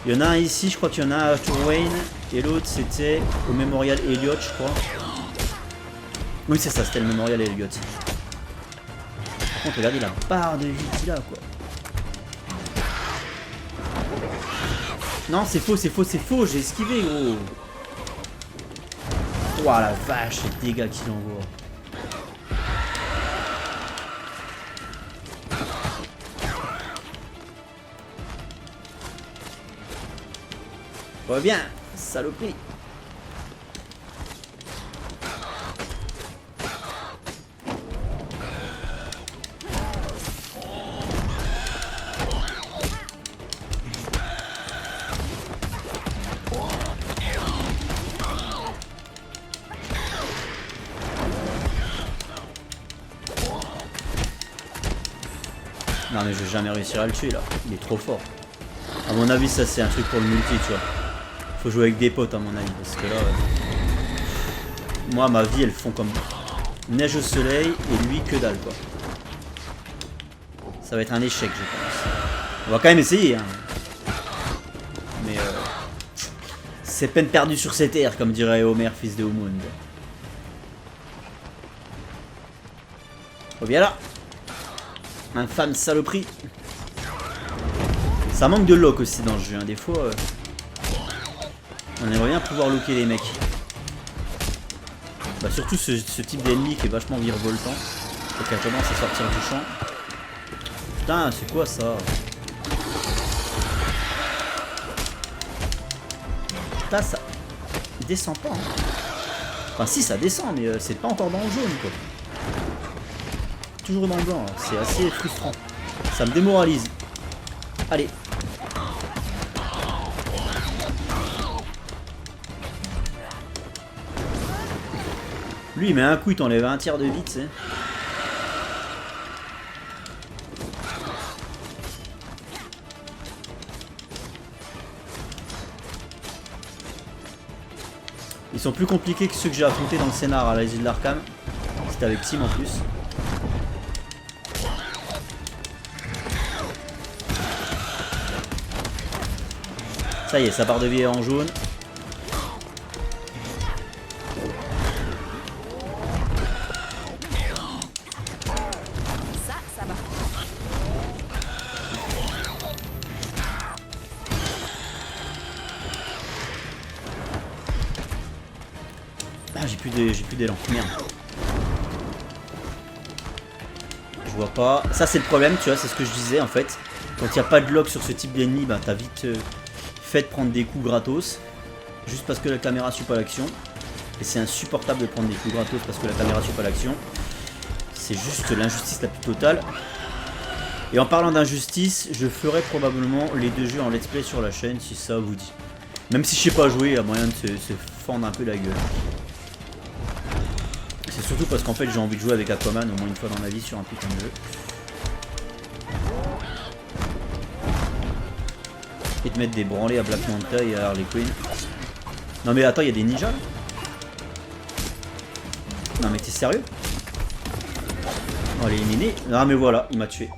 [SPEAKER 6] Il y en a un ici, je crois qu'il y en a à Tour Wayne. Et l'autre c'était au Memorial Elliott, je crois. Oui c'est ça, c'était le Memorial Elliott. Par contre regardez la barre de vie qu'il a quoi. Non c'est faux, j'ai esquivé gros. Ouah la vache, les dégâts qu'il envoie. Reviens, saloperie. Non mais je vais jamais réussir à le tuer là, il est trop fort. À mon avis ça c'est un truc pour le multi tu vois. Faut jouer avec des potes à mon avis parce que là moi ma vie elles font comme neige au soleil et lui que dalle quoi. Ça va être un échec, je pense. On va quand même essayer. Hein. Mais c'est peine perdue sur cette terre, comme dirait Homer, fils de Homewood. Oh, viens là. Infâme saloperie. Ça manque de lock aussi dans le jeu. Hein. Des fois, on aimerait bien pouvoir locker les mecs. Bah, surtout ce type d'ennemi qui est vachement virevoltant. Et qui a tendance à sortir du champ. Putain, c'est quoi ça? Putain, ça descend pas. Hein. Enfin, si, ça descend, mais c'est pas encore dans le jaune, quoi. Toujours dans le blanc, c'est assez frustrant. Ça me démoralise. Allez. Lui, il met un coup, il t'enlève un tiers de vie, tu sais. Ils sont plus compliqués que ceux que j'ai affrontés dans le scénar à l'asile d'Arkham. C'était avec Tim en plus. Ça y est, sa barre de vie est en jaune.
[SPEAKER 5] Ça va.
[SPEAKER 6] Ah, j'ai plus d'élan. Merde. Je vois pas. Ça, c'est le problème, tu vois, c'est ce que je disais en fait. Quand il n'y a pas de lock sur ce type d'ennemi, bah t'as vite fait de prendre des coups gratos. Juste parce que la caméra suit pas l'action. Et c'est insupportable de prendre des coups gratos parce que la caméra suit pas l'action. C'est juste l'injustice la plus totale. Et en parlant d'injustice, je ferai probablement les deux jeux en let's play sur la chaîne si ça vous dit. Même si je sais pas jouer, il y a moyen de se fendre un peu la gueule. C'est surtout parce qu'en fait j'ai envie de jouer avec Aquaman au moins une fois dans ma vie sur un putain de jeu. Et de mettre des branlés à Black Manta et à Harley Quinn. Non mais attends, il y a des ninjas là? Non mais t'es sérieux? On va l'éliminer. Non mais voilà, il m'a tué.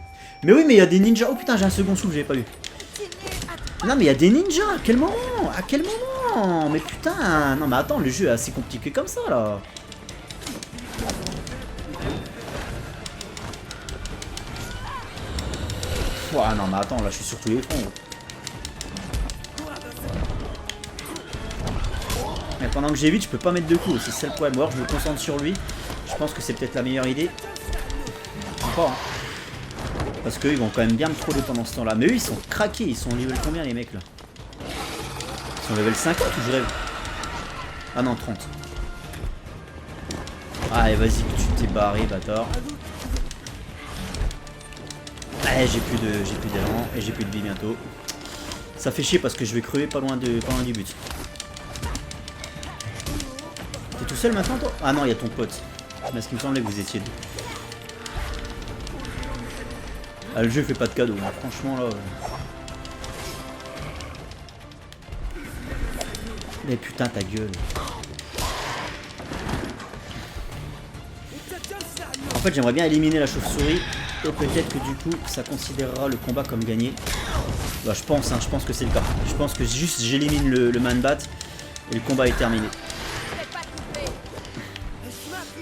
[SPEAKER 6] Mais oui mais il y a des ninjas. Oh putain, j'ai un second souffle, j'avais pas vu. Non mais il y a des ninjas. À quel moment? À quel moment? Mais putain. Non mais attends, le jeu est assez compliqué comme ça là. Ouah, non mais attends, là je suis sur tous les fronts. Mais pendant que j'évite, je peux pas mettre de coups, c'est ça le problème. Alors je me concentre sur lui. Je pense que c'est peut-être la meilleure idée. Encore. Hein. Parce qu'ils vont quand même bien me troller pendant ce temps-là. Mais eux ils sont craqués, ils sont level combien les mecs là? Ils sont level 50 ou je rêve? Ah non, 30. Allez, vas-y, que tu t'es barré, bâtard. Ouais, j'ai plus d'élan et j'ai plus de vie bientôt. Ça fait chier parce que je vais crever pas loin du but. T'es tout seul maintenant toi? Ah non, il y a ton pote. Parce qu'il me semblait que vous étiez deux. Ah, le jeu fait pas de cadeau, hein. Franchement là. Mais putain ta gueule. En fait j'aimerais bien éliminer la chauve-souris. Et peut-être que du coup ça considérera le combat comme gagné. Bah je pense, hein, je pense que c'est le cas. Je pense que juste j'élimine le man-bat et le combat est terminé.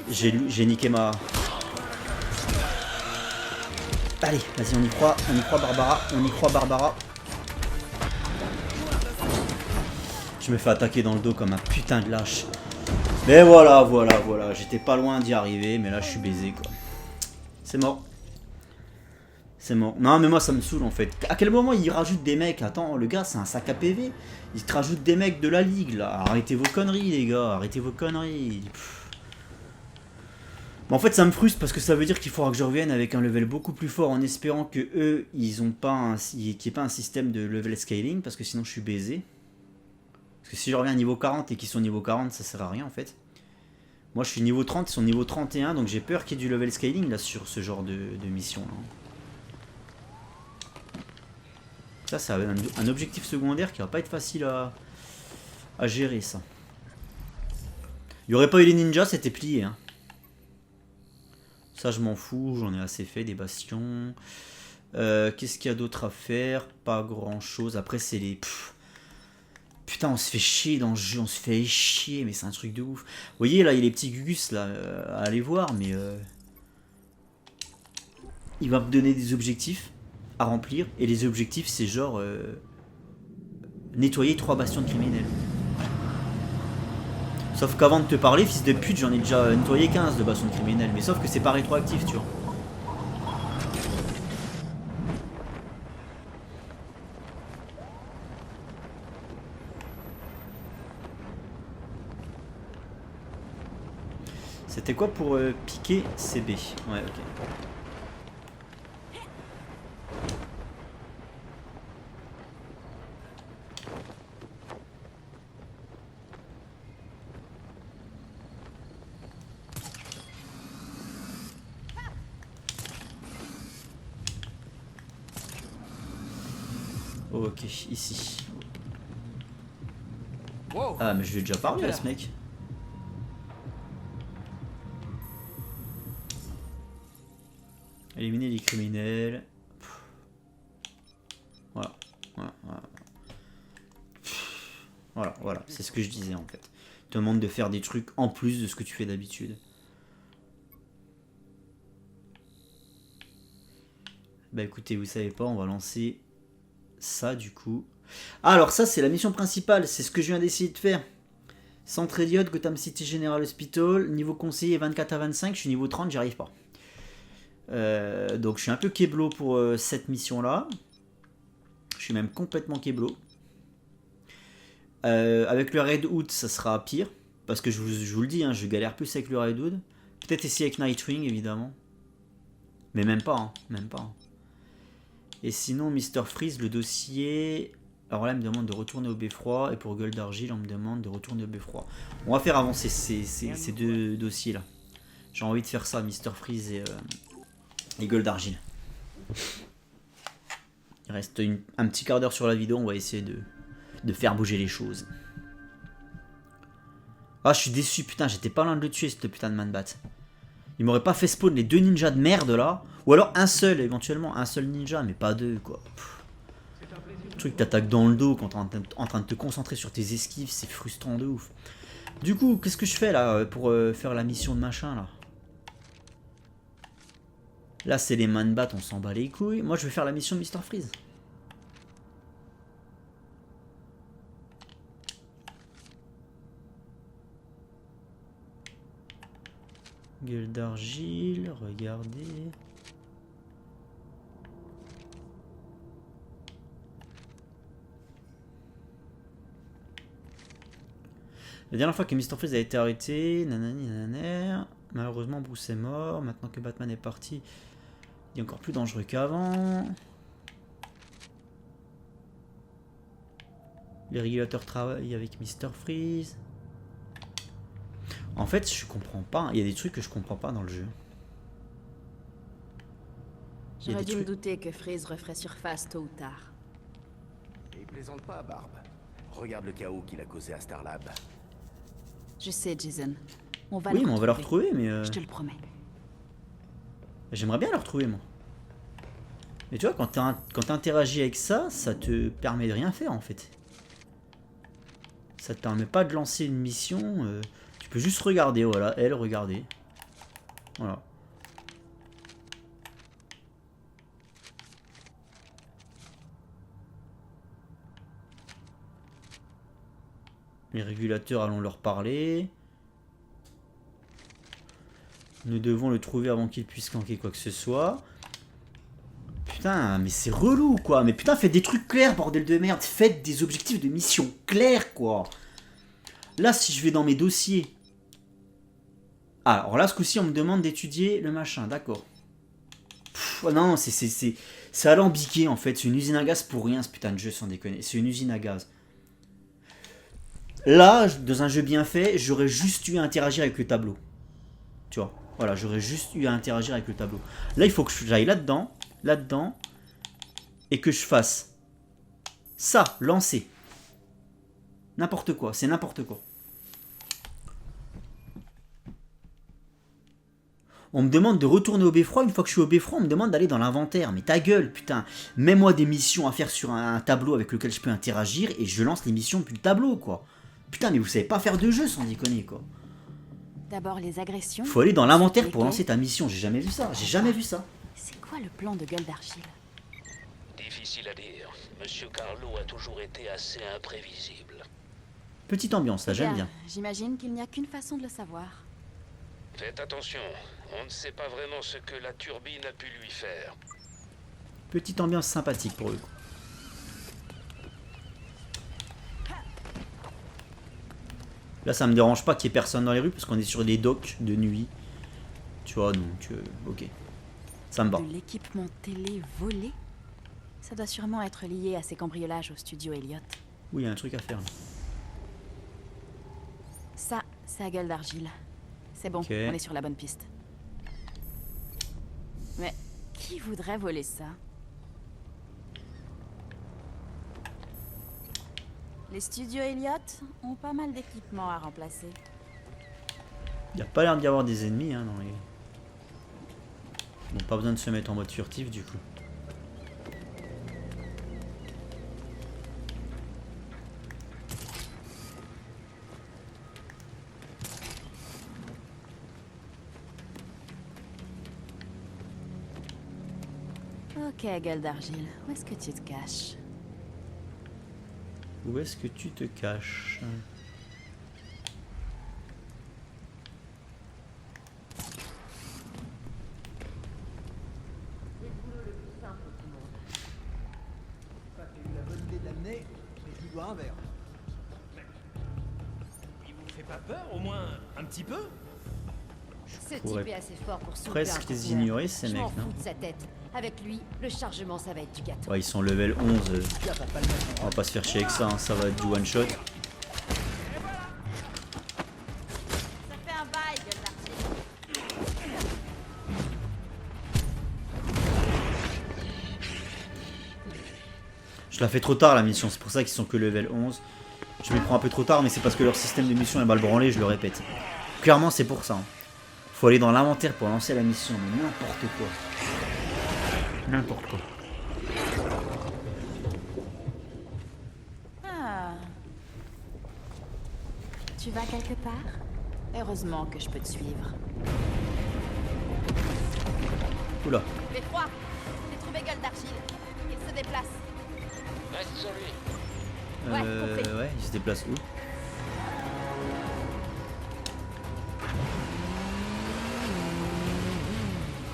[SPEAKER 6] J'ai niqué ma... Allez, vas-y, on y croit Barbara, on y croit Barbara. Je me fais attaquer dans le dos comme un putain de lâche. Mais voilà, j'étais pas loin d'y arriver, mais là je suis baisé quoi. C'est mort. C'est mort. Non mais moi ça me saoule en fait. À quel moment il rajoute des mecs? Attends, le gars c'est un sac à PV. Il te rajoute des mecs de la ligue là. Arrêtez vos conneries les gars, arrêtez vos conneries. Mais en fait ça me frustre parce que ça veut dire qu'il faudra que je revienne avec un level beaucoup plus fort en espérant que eux ils ont pas qu'il n'y ait pas un système de level scaling parce que sinon je suis baisé. Parce que si je reviens à niveau 40 et qu'ils sont niveau 40 ça sert à rien en fait. Moi je suis niveau 30, ils sont niveau 31 donc j'ai peur qu'il y ait du level scaling là sur ce genre de mission là. Ça c'est un objectif secondaire qui va pas être facile à gérer ça. Il n'y aurait pas eu les ninjas, c'était plié hein. Ça je m'en fous, j'en ai assez fait des bastions. Qu'est-ce qu'il y a d'autre à faire? Pas grand chose. Après, c'est les... Putain, on se fait chier dans le jeu, on se fait chier, mais c'est un truc de ouf. Vous voyez, là, il y a les petits gugus, là, à aller voir, mais... Il va me donner des objectifs à remplir, et les objectifs, c'est genre... nettoyer 3 bastions de criminels. Sauf qu'avant de te parler, fils de pute, j'en ai déjà nettoyé 15 de bastions de criminels, mais sauf que c'est pas rétroactif, tu vois. C'était quoi pour piquer CB? Ouais, ok. Ok, ici.
[SPEAKER 1] Wow.
[SPEAKER 6] Ah, mais je lui ai déjà parlé à ce mec. Éliminer les criminels. Voilà. Voilà. C'est ce que je disais en fait. Il te demande de faire des trucs en plus de ce que tu fais d'habitude. Bah écoutez, vous savez pas, on va lancer ça du coup. Ah, alors ça c'est la mission principale, c'est ce que je viens d'essayer de faire. Centre Elliott, Gotham City General Hospital, niveau conseiller 24 à 25, je suis niveau 30, j'y arrive pas. Donc je suis un peu keblo pour cette mission là. Je suis même complètement keblo. Avec le Red Hood ça sera pire. Parce que je vous le dis, hein, je galère plus avec le Red Hood. Peut-être essayer avec Nightwing évidemment. Mais même pas. Et sinon Mr. Freeze, le dossier... Alors là il me demande de retourner au beffroi. Et pour Gueule d'Argile on me demande de retourner au beffroi. On va faire avancer ces deux dossiers là. J'ai envie de faire ça, Mr. Freeze et Gueule d'Argile. Il reste un petit quart d'heure sur la vidéo, on va essayer de faire bouger les choses. Ah, je suis déçu, putain, j'étais pas loin de le tuer, cette putain de Man-Bat. Il m'aurait pas fait spawn les 2 ninjas de merde là. Ou alors un seul, éventuellement, un seul ninja, mais pas 2 quoi. Le truc t'attaque dans le dos quand t'es en train de te concentrer sur tes esquives, c'est frustrant de ouf. Du coup, qu'est-ce que je fais là pour faire la mission de machin là? Là, c'est les Man-Bat, on s'en bat les couilles. Moi, je vais faire la mission de Mr. Freeze. Gueule d'Argile, regardez. La dernière fois que Mr. Freeze a été arrêté, nanani nananer. Malheureusement, Bruce est mort. Maintenant que Batman est parti, il est encore plus dangereux qu'avant. Les régulateurs travaillent avec Mr. Freeze. En fait, je comprends pas. Il y a des trucs que je comprends pas dans le jeu.
[SPEAKER 5] J'aurais dû me douter que Freeze referait surface tôt ou tard.
[SPEAKER 7] Et il plaisante pas, Barbe. Regarde le chaos qu'il a causé à Starlab.
[SPEAKER 5] Je sais, Jason. On va
[SPEAKER 6] Oui,
[SPEAKER 5] le
[SPEAKER 6] mais on va le
[SPEAKER 5] retrouver.
[SPEAKER 6] retrouver, mais...
[SPEAKER 5] Je te le promets.
[SPEAKER 6] J'aimerais bien le retrouver, moi. Mais tu vois, quand t'interagis avec ça, ça te permet de rien faire, en fait. Ça te permet pas de lancer une mission. Tu peux juste regarder, voilà. Elle, regarder. Voilà. Les régulateurs, allons leur parler. Nous devons le trouver avant qu'il puisse flanquer quoi que ce soit. Putain, mais c'est relou, quoi. Mais putain, faites des trucs clairs, bordel de merde. Faites des objectifs de mission clairs, quoi. Là, si je vais dans mes dossiers... Ah, alors là, ce coup-ci, on me demande d'étudier le machin, d'accord. Non, c'est alambiqué, en fait. C'est une usine à gaz pour rien, ce putain de jeu, sans déconner. C'est une usine à gaz. Là, dans un jeu bien fait, j'aurais juste eu à interagir avec le tableau. Tu vois, voilà, j'aurais juste eu à interagir avec le tableau. Là, il faut que j'aille là-dedans, et que je fasse ça, lancer. N'importe quoi, c'est n'importe quoi. On me demande de retourner au beffroi. Une fois que je suis au beffroi, on me demande d'aller dans l'inventaire. Mais ta gueule, putain. Mets-moi des missions à faire sur un tableau avec lequel je peux interagir et je lance les missions depuis le tableau, quoi. Putain, mais vous savez pas faire de jeu sans déconner, quoi.
[SPEAKER 5] D'abord les agressions.
[SPEAKER 6] Faut aller dans l'inventaire pour
[SPEAKER 5] Lesquelles
[SPEAKER 6] lancer ta mission. J'ai jamais vu ça. J'ai jamais vu ça.
[SPEAKER 5] C'est quoi le plan de gueule d'argile?
[SPEAKER 2] Difficile à dire. Monsieur Carlo a toujours été assez imprévisible.
[SPEAKER 6] Petite ambiance, là, j'aime bien.
[SPEAKER 5] J'imagine qu'il n'y a qu'une façon de le savoir.
[SPEAKER 2] Faites attention, on ne sait pas vraiment ce que la turbine a pu lui faire.
[SPEAKER 6] Petite ambiance sympathique pour le coup. Là, ça me dérange pas qu'il y ait personne dans les rues parce qu'on est sur des docks de nuit. Tu vois, donc, ok. Ça me va.
[SPEAKER 5] De l'équipement télé volé? Ça doit sûrement être lié à ces cambriolages au studio Elliott.
[SPEAKER 6] Oui, il y a un truc à faire là.
[SPEAKER 5] Ça, c'est à gueule d'argile. C'est bon,
[SPEAKER 6] Ok.
[SPEAKER 5] on est sur la bonne piste. Mais qui voudrait voler ça? Les studios Elliott ont pas mal d'équipements à remplacer.
[SPEAKER 6] Il n'y a pas l'air d'y avoir des ennemis hein, dans les... Bon, pas besoin de se mettre en mode furtif du coup.
[SPEAKER 5] Ok, gueule d'argile, où est-ce que tu te caches?
[SPEAKER 6] Où est-ce que tu te caches?
[SPEAKER 1] Il vous fait pas peur, au moins un petit peu?
[SPEAKER 10] Ce
[SPEAKER 6] Pourrait
[SPEAKER 10] type est assez fort pour soulever
[SPEAKER 6] presque
[SPEAKER 10] un
[SPEAKER 6] les
[SPEAKER 10] conteneur.
[SPEAKER 6] ignorer, ces
[SPEAKER 10] Je m'en
[SPEAKER 6] mecs, non?
[SPEAKER 10] fous de sa tête. Avec lui, le chargement, ça va être du gâteau.
[SPEAKER 6] Ouais, ils sont level 11. On va pas se faire chier avec ça, hein, ça va être du one shot.
[SPEAKER 5] Ça fait un bail, gueule d'argile.
[SPEAKER 6] Je la fais trop tard la mission, c'est pour ça qu'ils sont que level 11. Je m'y prends un peu trop tard, mais c'est parce que leur système de mission est mal branlé, je le répète. Clairement, c'est pour ça. Hein. Faut aller dans l'inventaire pour lancer la mission, mais n'importe quoi. N'importe quoi.
[SPEAKER 5] Ah. Tu vas quelque part? Heureusement que je peux te suivre.
[SPEAKER 6] Oula.
[SPEAKER 5] Beffroi, j'ai trouvé gueule d'argile. Il se déplace.
[SPEAKER 2] Reste sur lui.
[SPEAKER 6] Ouais, il se déplace où?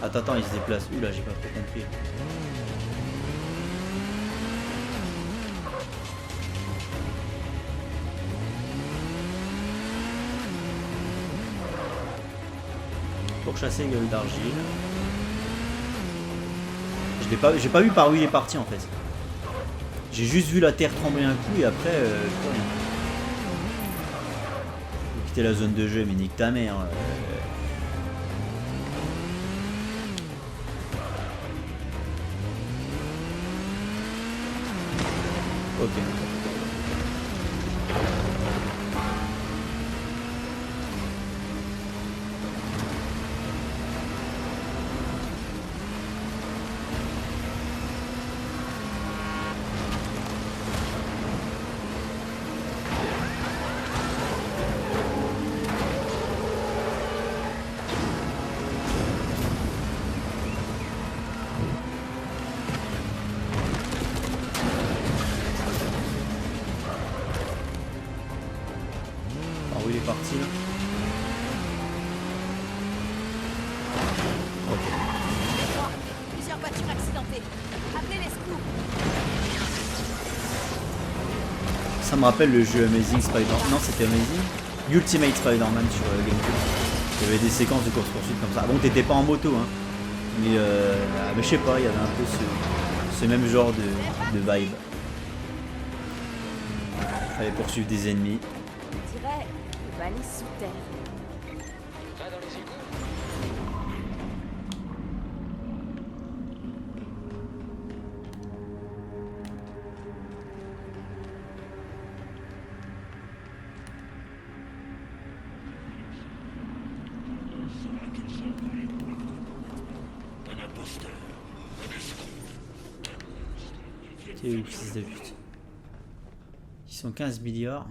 [SPEAKER 6] Attends, il se déplace où là? J'ai pas trop compris. Pour chasser gueule d'argile. J'ai pas vu par où il est parti en fait. J'ai juste vu la terre trembler un coup et après plus rien. Faut quitter la zone de jeu mais nique ta mère. Ok. Où il est parti là? Ok.
[SPEAKER 10] Plusieurs voitures accidentées. Appelez les secours.
[SPEAKER 6] Ça me rappelle le jeu Amazing Spider-Man. Non, c'était Amazing Ultimate Spider-Man sur GameCube. Il y avait des séquences de course-poursuite comme ça. Bon, t'étais pas en moto, hein. Mais je sais pas, il y avait un peu ce même genre de vibe. Fallait poursuivre des ennemis.
[SPEAKER 5] On dirait une valise sous terre.
[SPEAKER 2] Va dans les égouts.
[SPEAKER 6] T'es où, fils de pute? Ils sont 15 milliards.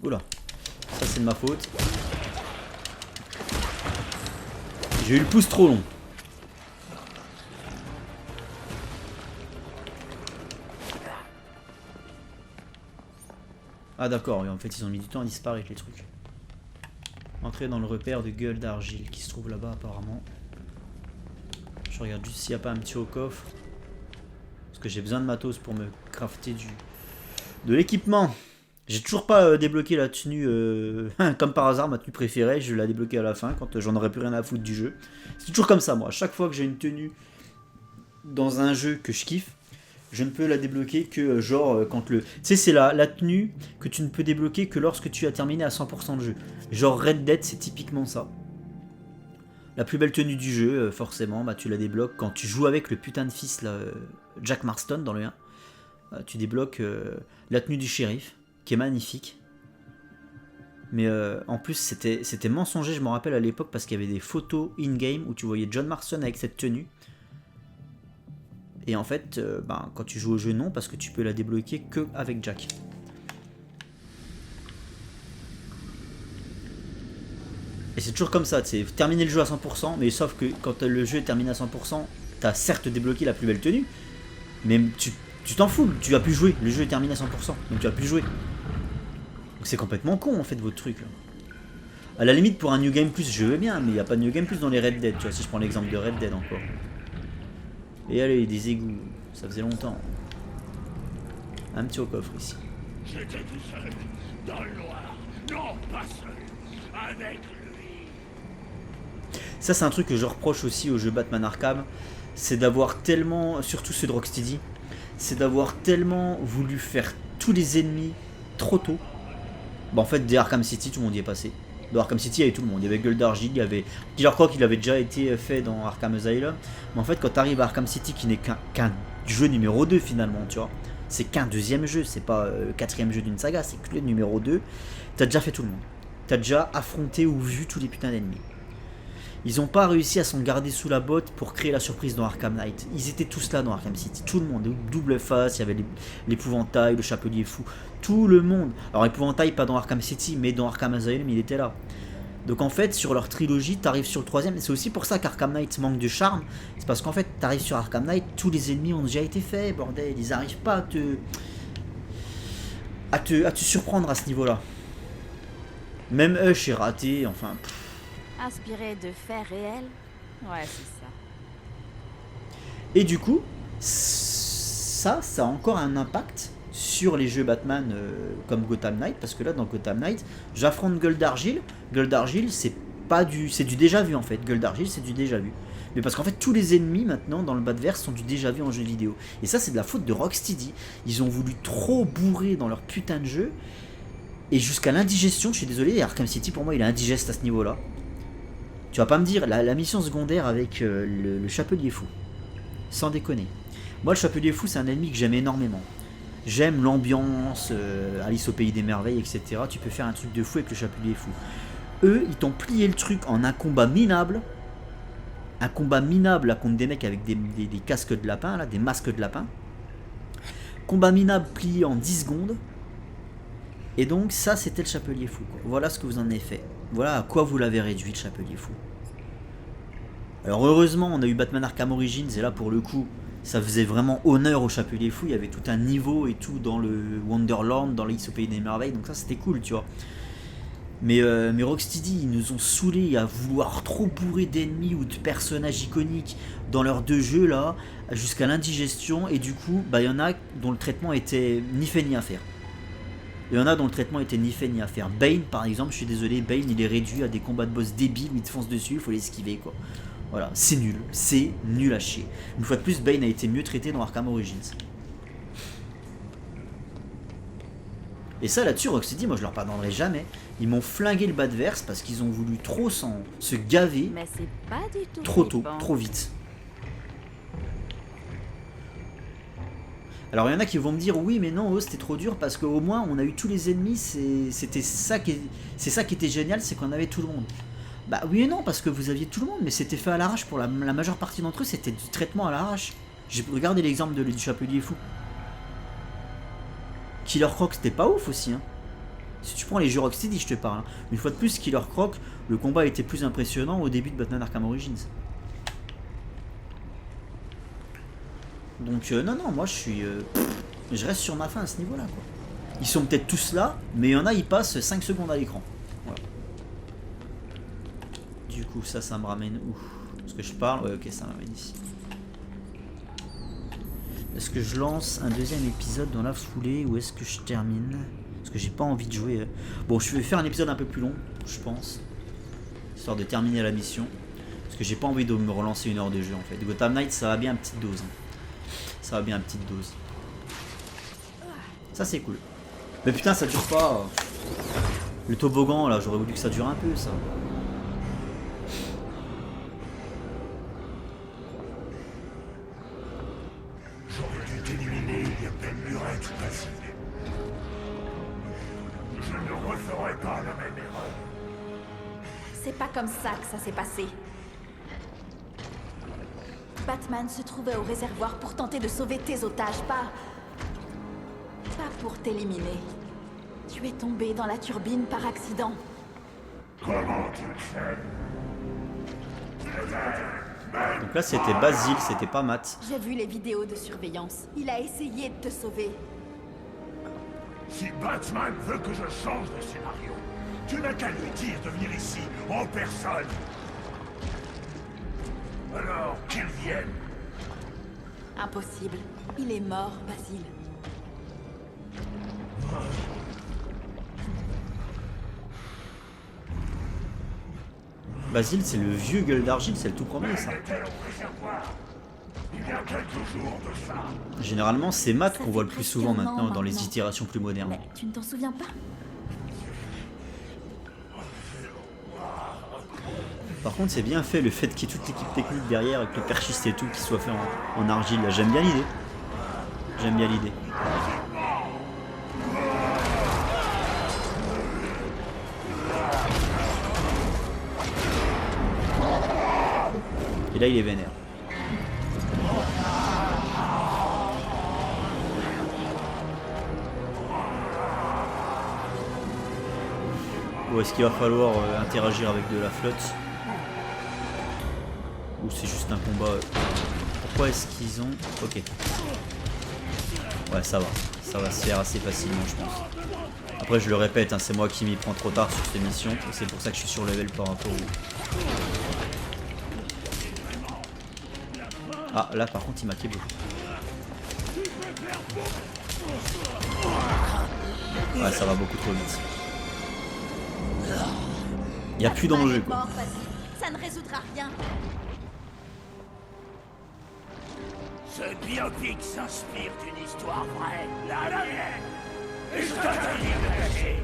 [SPEAKER 6] Oula, ça c'est de ma faute. J'ai eu le pouce trop long. Ah d'accord, en fait ils ont mis du temps à disparaître les trucs. Entrer dans le repère de gueule d'argile qui se trouve là-bas apparemment. Je regarde juste s'il n'y a pas un petit haut coffre. Parce que j'ai besoin de matos pour me crafter de l'équipement. J'ai toujours pas débloqué la tenue, comme par hasard, ma tenue préférée, je vais la débloquer à la fin quand j'en aurai plus rien à foutre du jeu. C'est toujours comme ça moi, chaque fois que j'ai une tenue dans un jeu que je kiffe, je ne peux la débloquer que genre quand le... Tu sais c'est la tenue que tu ne peux débloquer que lorsque tu as terminé à 100% le jeu. Genre Red Dead c'est typiquement ça. La plus belle tenue du jeu, forcément, bah, tu la débloques quand tu joues avec le putain de fils là, Jack Marston dans le 1. Tu débloques la tenue du shérif, qui est magnifique. Mais en plus c'était mensonger, je me rappelle à l'époque, parce qu'il y avait des photos in-game où tu voyais John Marston avec cette tenue. Et en fait, quand tu joues au jeu, non, parce que tu peux la débloquer que avec Jack. Et c'est toujours comme ça, tu sais, terminer le jeu à 100%, mais sauf que quand le jeu est terminé à 100%, t'as certes débloqué la plus belle tenue, mais tu t'en fous, tu vas plus jouer, le jeu est terminé à 100%, donc tu vas plus jouer. Donc c'est complètement con en fait votre truc. Là. À la limite pour un New Game Plus je veux bien, mais il n'y a pas de New Game Plus dans les Red Dead, tu vois, si je prends l'exemple de Red Dead encore. Et allez, des égouts, ça faisait longtemps. Un petit au coffre ici.
[SPEAKER 2] J'étais tout seul, dans le noir. Non, pas seul, avec lui.
[SPEAKER 6] Ça c'est un truc que je reproche aussi au jeu Batman Arkham, c'est d'avoir tellement, surtout ceux de Rocksteady, c'est d'avoir tellement voulu faire tous les ennemis trop tôt. Bah en fait dès Arkham City tout le monde y est passé. Dans Arkham City il y avait tout le monde, il y avait Gueule d'Argile, il y avait Killer Croc, il avait déjà été fait dans Arkham Asylum. Mais en fait quand tu arrives à Arkham City qui n'est qu'un jeu numéro 2 finalement, tu vois. C'est qu'un deuxième jeu, c'est pas le quatrième jeu d'une saga, c'est que le numéro 2. T'as déjà fait tout le monde. T'as déjà affronté ou vu tous les putains d'ennemis. Ils ont pas réussi à s'en garder sous la botte pour créer la surprise dans Arkham Knight. Ils étaient tous là dans Arkham City, tout le monde, double face, il y avait l'épouvantail, le chapelier fou, tout le monde. Alors l'épouvantail pas dans Arkham City, mais dans Arkham Asylum il était là. Donc en fait sur leur trilogie, t'arrives sur le troisième, c'est aussi pour ça qu'Arkham Knight manque de charme, c'est parce qu'en fait t'arrives sur Arkham Knight, tous les ennemis ont déjà été faits, bordel, ils arrivent pas à te surprendre à ce niveau-là. Même Hush est raté, enfin...
[SPEAKER 5] Inspiré de faits réels? Ouais, c'est ça.
[SPEAKER 6] Et du coup, ça a encore un impact sur les jeux Batman comme Gotham Knight, parce que là dans Gotham Knight, j'affronte Gueule d'Argile. Gueule d'Argile, c'est du déjà vu en fait. Gueule d'Argile, c'est du déjà vu. Mais parce qu'en fait, tous les ennemis maintenant dans le Batverse sont du déjà vu en jeu vidéo. Et ça, c'est de la faute de Rocksteady. Ils ont voulu trop bourrer dans leur putain de jeu. Et jusqu'à l'indigestion, je suis désolé, Arkham City pour moi il est indigeste à ce niveau-là. Tu vas pas me dire la mission secondaire avec le chapelier fou. Sans déconner. Moi le chapelier fou c'est un ennemi que j'aime énormément. J'aime l'ambiance, Alice au pays des merveilles, etc. Tu peux faire un truc de fou avec le chapelier fou. Eux, ils t'ont plié le truc en un combat minable. Un combat minable là, contre des mecs avec des casques de lapin, là, des masques de lapin. Combat minable plié en 10 secondes. Et donc ça c'était le chapelier fou quoi. Voilà ce que vous en avez fait. Voilà à quoi vous l'avez réduit le chapelier fou. Alors heureusement on a eu Batman Arkham Origins et là pour le coup ça faisait vraiment honneur au chapelier fou. Il y avait tout un niveau et tout dans le Wonderland, dans l'Alice au pays des merveilles, donc ça c'était cool tu vois. Mais Rocksteady ils nous ont saoulés à vouloir trop bourrer d'ennemis ou de personnages iconiques dans leurs deux jeux là jusqu'à l'indigestion, et du coup bah il y en a dont le traitement était ni fait ni à faire. Il y en a dont le traitement était ni fait ni à faire. Bane par exemple, je suis désolé, Bane il est réduit à des combats de boss débiles où il te fonce dessus, il faut l'esquiver quoi. Voilà, c'est nul à chier. Une fois de plus, Bane a été mieux traité dans Arkham Origins. Et ça là-dessus, Rocksteady, moi je leur pardonnerai jamais. Ils m'ont flingué le Batverse parce qu'ils ont voulu trop se gaver.
[SPEAKER 5] Mais c'est pas du tout
[SPEAKER 6] trop tôt, trop vite. Alors il y en a qui vont me dire oui mais non oh, c'était trop dur parce qu'au moins on a eu tous les ennemis, c'est ça qui était génial, c'est qu'on avait tout le monde. Bah oui et non parce que vous aviez tout le monde mais c'était fait à l'arrache pour la majeure partie d'entre eux, c'était du traitement à l'arrache. J'ai regardé l'exemple du Chapelier Fou. Killer Croc c'était pas ouf aussi hein. Si tu prends les jeux Rocksteady je te parle. Hein. Une fois de plus Killer Croc, le combat était plus impressionnant au début de Batman Arkham Origins. Donc non moi je reste sur ma fin à ce niveau là quoi. Ils sont peut-être tous là mais il y en a ils passent 5 secondes à l'écran. Voilà. Du coup ça me ramène où? Est-ce que je parle? Ouais ok ça m'amène ici. Est-ce que je lance un deuxième épisode dans la foulée ou est-ce que je termine? Parce que j'ai pas envie de jouer. Bon je vais faire un épisode un peu plus long je pense. Histoire de terminer la mission. Parce que j'ai pas envie de me relancer 1 heure de jeu en fait. Gotham Knight ça va bien à petite dose. Ça va bien à petite dose. Ça c'est cool. Mais putain ça dure pas. Le toboggan là, j'aurais voulu que ça dure un peu ça.
[SPEAKER 2] J'aurais dû t'éliminer il y a peine lurette facile. Je ne referai pas la même erreur.
[SPEAKER 5] C'est pas comme ça que ça s'est passé. Batman se trouvait au réservoir pour tenter de sauver tes otages, pas pour t'éliminer. Tu es tombé dans la turbine par accident.
[SPEAKER 2] Comment tu le sais?
[SPEAKER 6] Donc là c'était Basile, c'était pas Matt.
[SPEAKER 5] J'ai vu les vidéos de surveillance. Il a essayé de te sauver.
[SPEAKER 2] Si Batman veut que je change de scénario, tu n'as qu'à lui dire de venir ici, en personne. Alors, qu'il vienne.
[SPEAKER 5] Impossible. Il est mort, Basile.
[SPEAKER 6] Basile c'est le vieux gueule d'argile, c'est le tout premier ça.
[SPEAKER 2] Il y a quelques jours de ça.
[SPEAKER 6] Généralement c'est Matt qu'on voit le plus
[SPEAKER 5] presque
[SPEAKER 6] souvent
[SPEAKER 5] un an
[SPEAKER 6] maintenant dans les
[SPEAKER 5] maintenant.
[SPEAKER 6] itérations plus modernes.
[SPEAKER 5] Mais tu ne t'en souviens pas?
[SPEAKER 6] Par contre c'est bien fait le fait qu'il y ait toute l'équipe technique derrière avec le perchiste et tout qui soit fait en argile. Là j'aime bien l'idée. J'aime bien l'idée. Et là il est vénère. Ou est-ce qu'il va falloir interagir avec de la flotte? Ou c'est juste un combat? Pourquoi est-ce qu'ils ont... Ok. Ouais ça va se faire assez facilement je pense. Après je le répète, hein, c'est moi qui m'y prends trop tard sur cette émission. Et c'est pour ça que je suis sur level par rapport au... Ah là par contre il m'a kébé. Ouais ça va beaucoup trop vite. Il n'y a plus d'enjeu quoi.
[SPEAKER 5] Ça ne résoudra rien.
[SPEAKER 2] Ce biopic s'inspire d'une histoire vraie, la mienne. Et je t'interdis de cacher.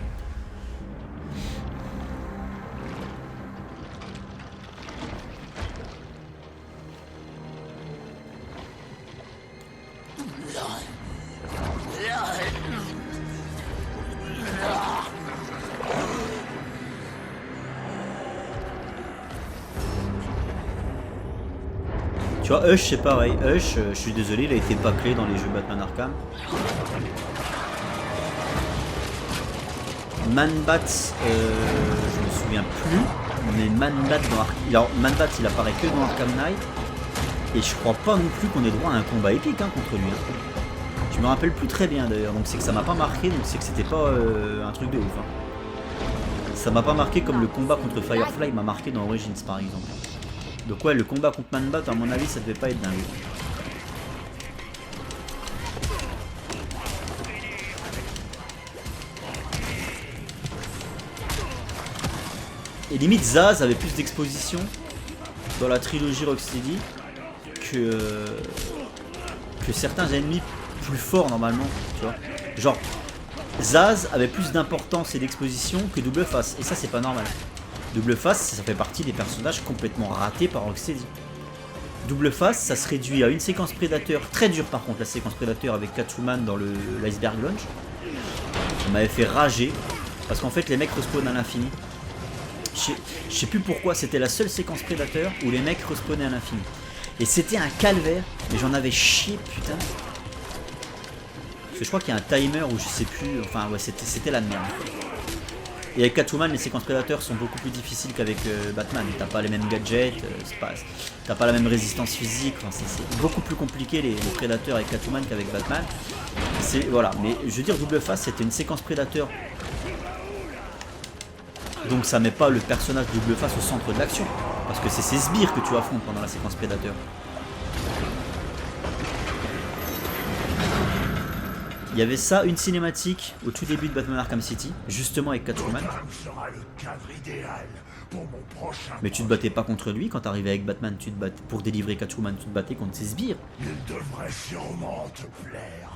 [SPEAKER 6] Tu vois, Hush c'est pareil. Hush, je suis désolé, il a été bâclé dans les jeux Batman Arkham. Man-Bat, je me souviens plus, mais Man-Bat dans Alors, Man-Bat il apparaît que dans Arkham Knight, et je crois pas non plus qu'on ait droit à un combat épique hein, contre lui. Hein. Je me rappelle plus très bien d'ailleurs, donc c'est que ça m'a pas marqué, donc c'est que c'était pas un truc de ouf. Hein. Ça m'a pas marqué comme le combat contre Firefly m'a marqué dans Origins par exemple. Donc ouais, le combat contre Man-Bat, à mon avis, ça devait pas être dingue. Et limite, Zaz avait plus d'exposition dans la trilogie Rocksteady que certains ennemis plus forts normalement, tu vois. Genre, Zaz avait plus d'importance et d'exposition que Double Face, et ça c'est pas normal. Double Face, ça fait partie des personnages complètement ratés par Rocksteady. Double Face, ça se réduit à une séquence Prédateur, très dure par contre, la séquence Prédateur avec Catwoman dans l'iceberg launch. Ça m'avait fait rager, parce qu'en fait les mecs respawnent à l'infini. Je sais plus pourquoi, c'était la seule séquence Prédateur où les mecs respawnaient à l'infini. Et c'était un calvaire, mais j'en avais chié, putain. Parce que je crois qu'il y a un timer où je sais plus, enfin ouais, c'était la merde. Et avec Catwoman, les séquences Prédateurs sont beaucoup plus difficiles qu'avec Batman. T'as pas les mêmes gadgets, t'as pas la même résistance physique. Enfin, c'est beaucoup plus compliqué les Prédateurs avec Catwoman qu'avec Batman. Voilà, mais je veux dire, Double Face, c'était une séquence Prédateur. Donc ça met pas le personnage Double Face au centre de l'action. Parce que c'est ses sbires que tu affrontes pendant la séquence Prédateur. Il y avait ça, une cinématique au tout début de Batman Arkham City, justement avec Catwoman. Mais tu te battais pas contre lui quand t'arrivais avec Batman, pour délivrer Catwoman, tu te battais contre ses sbires.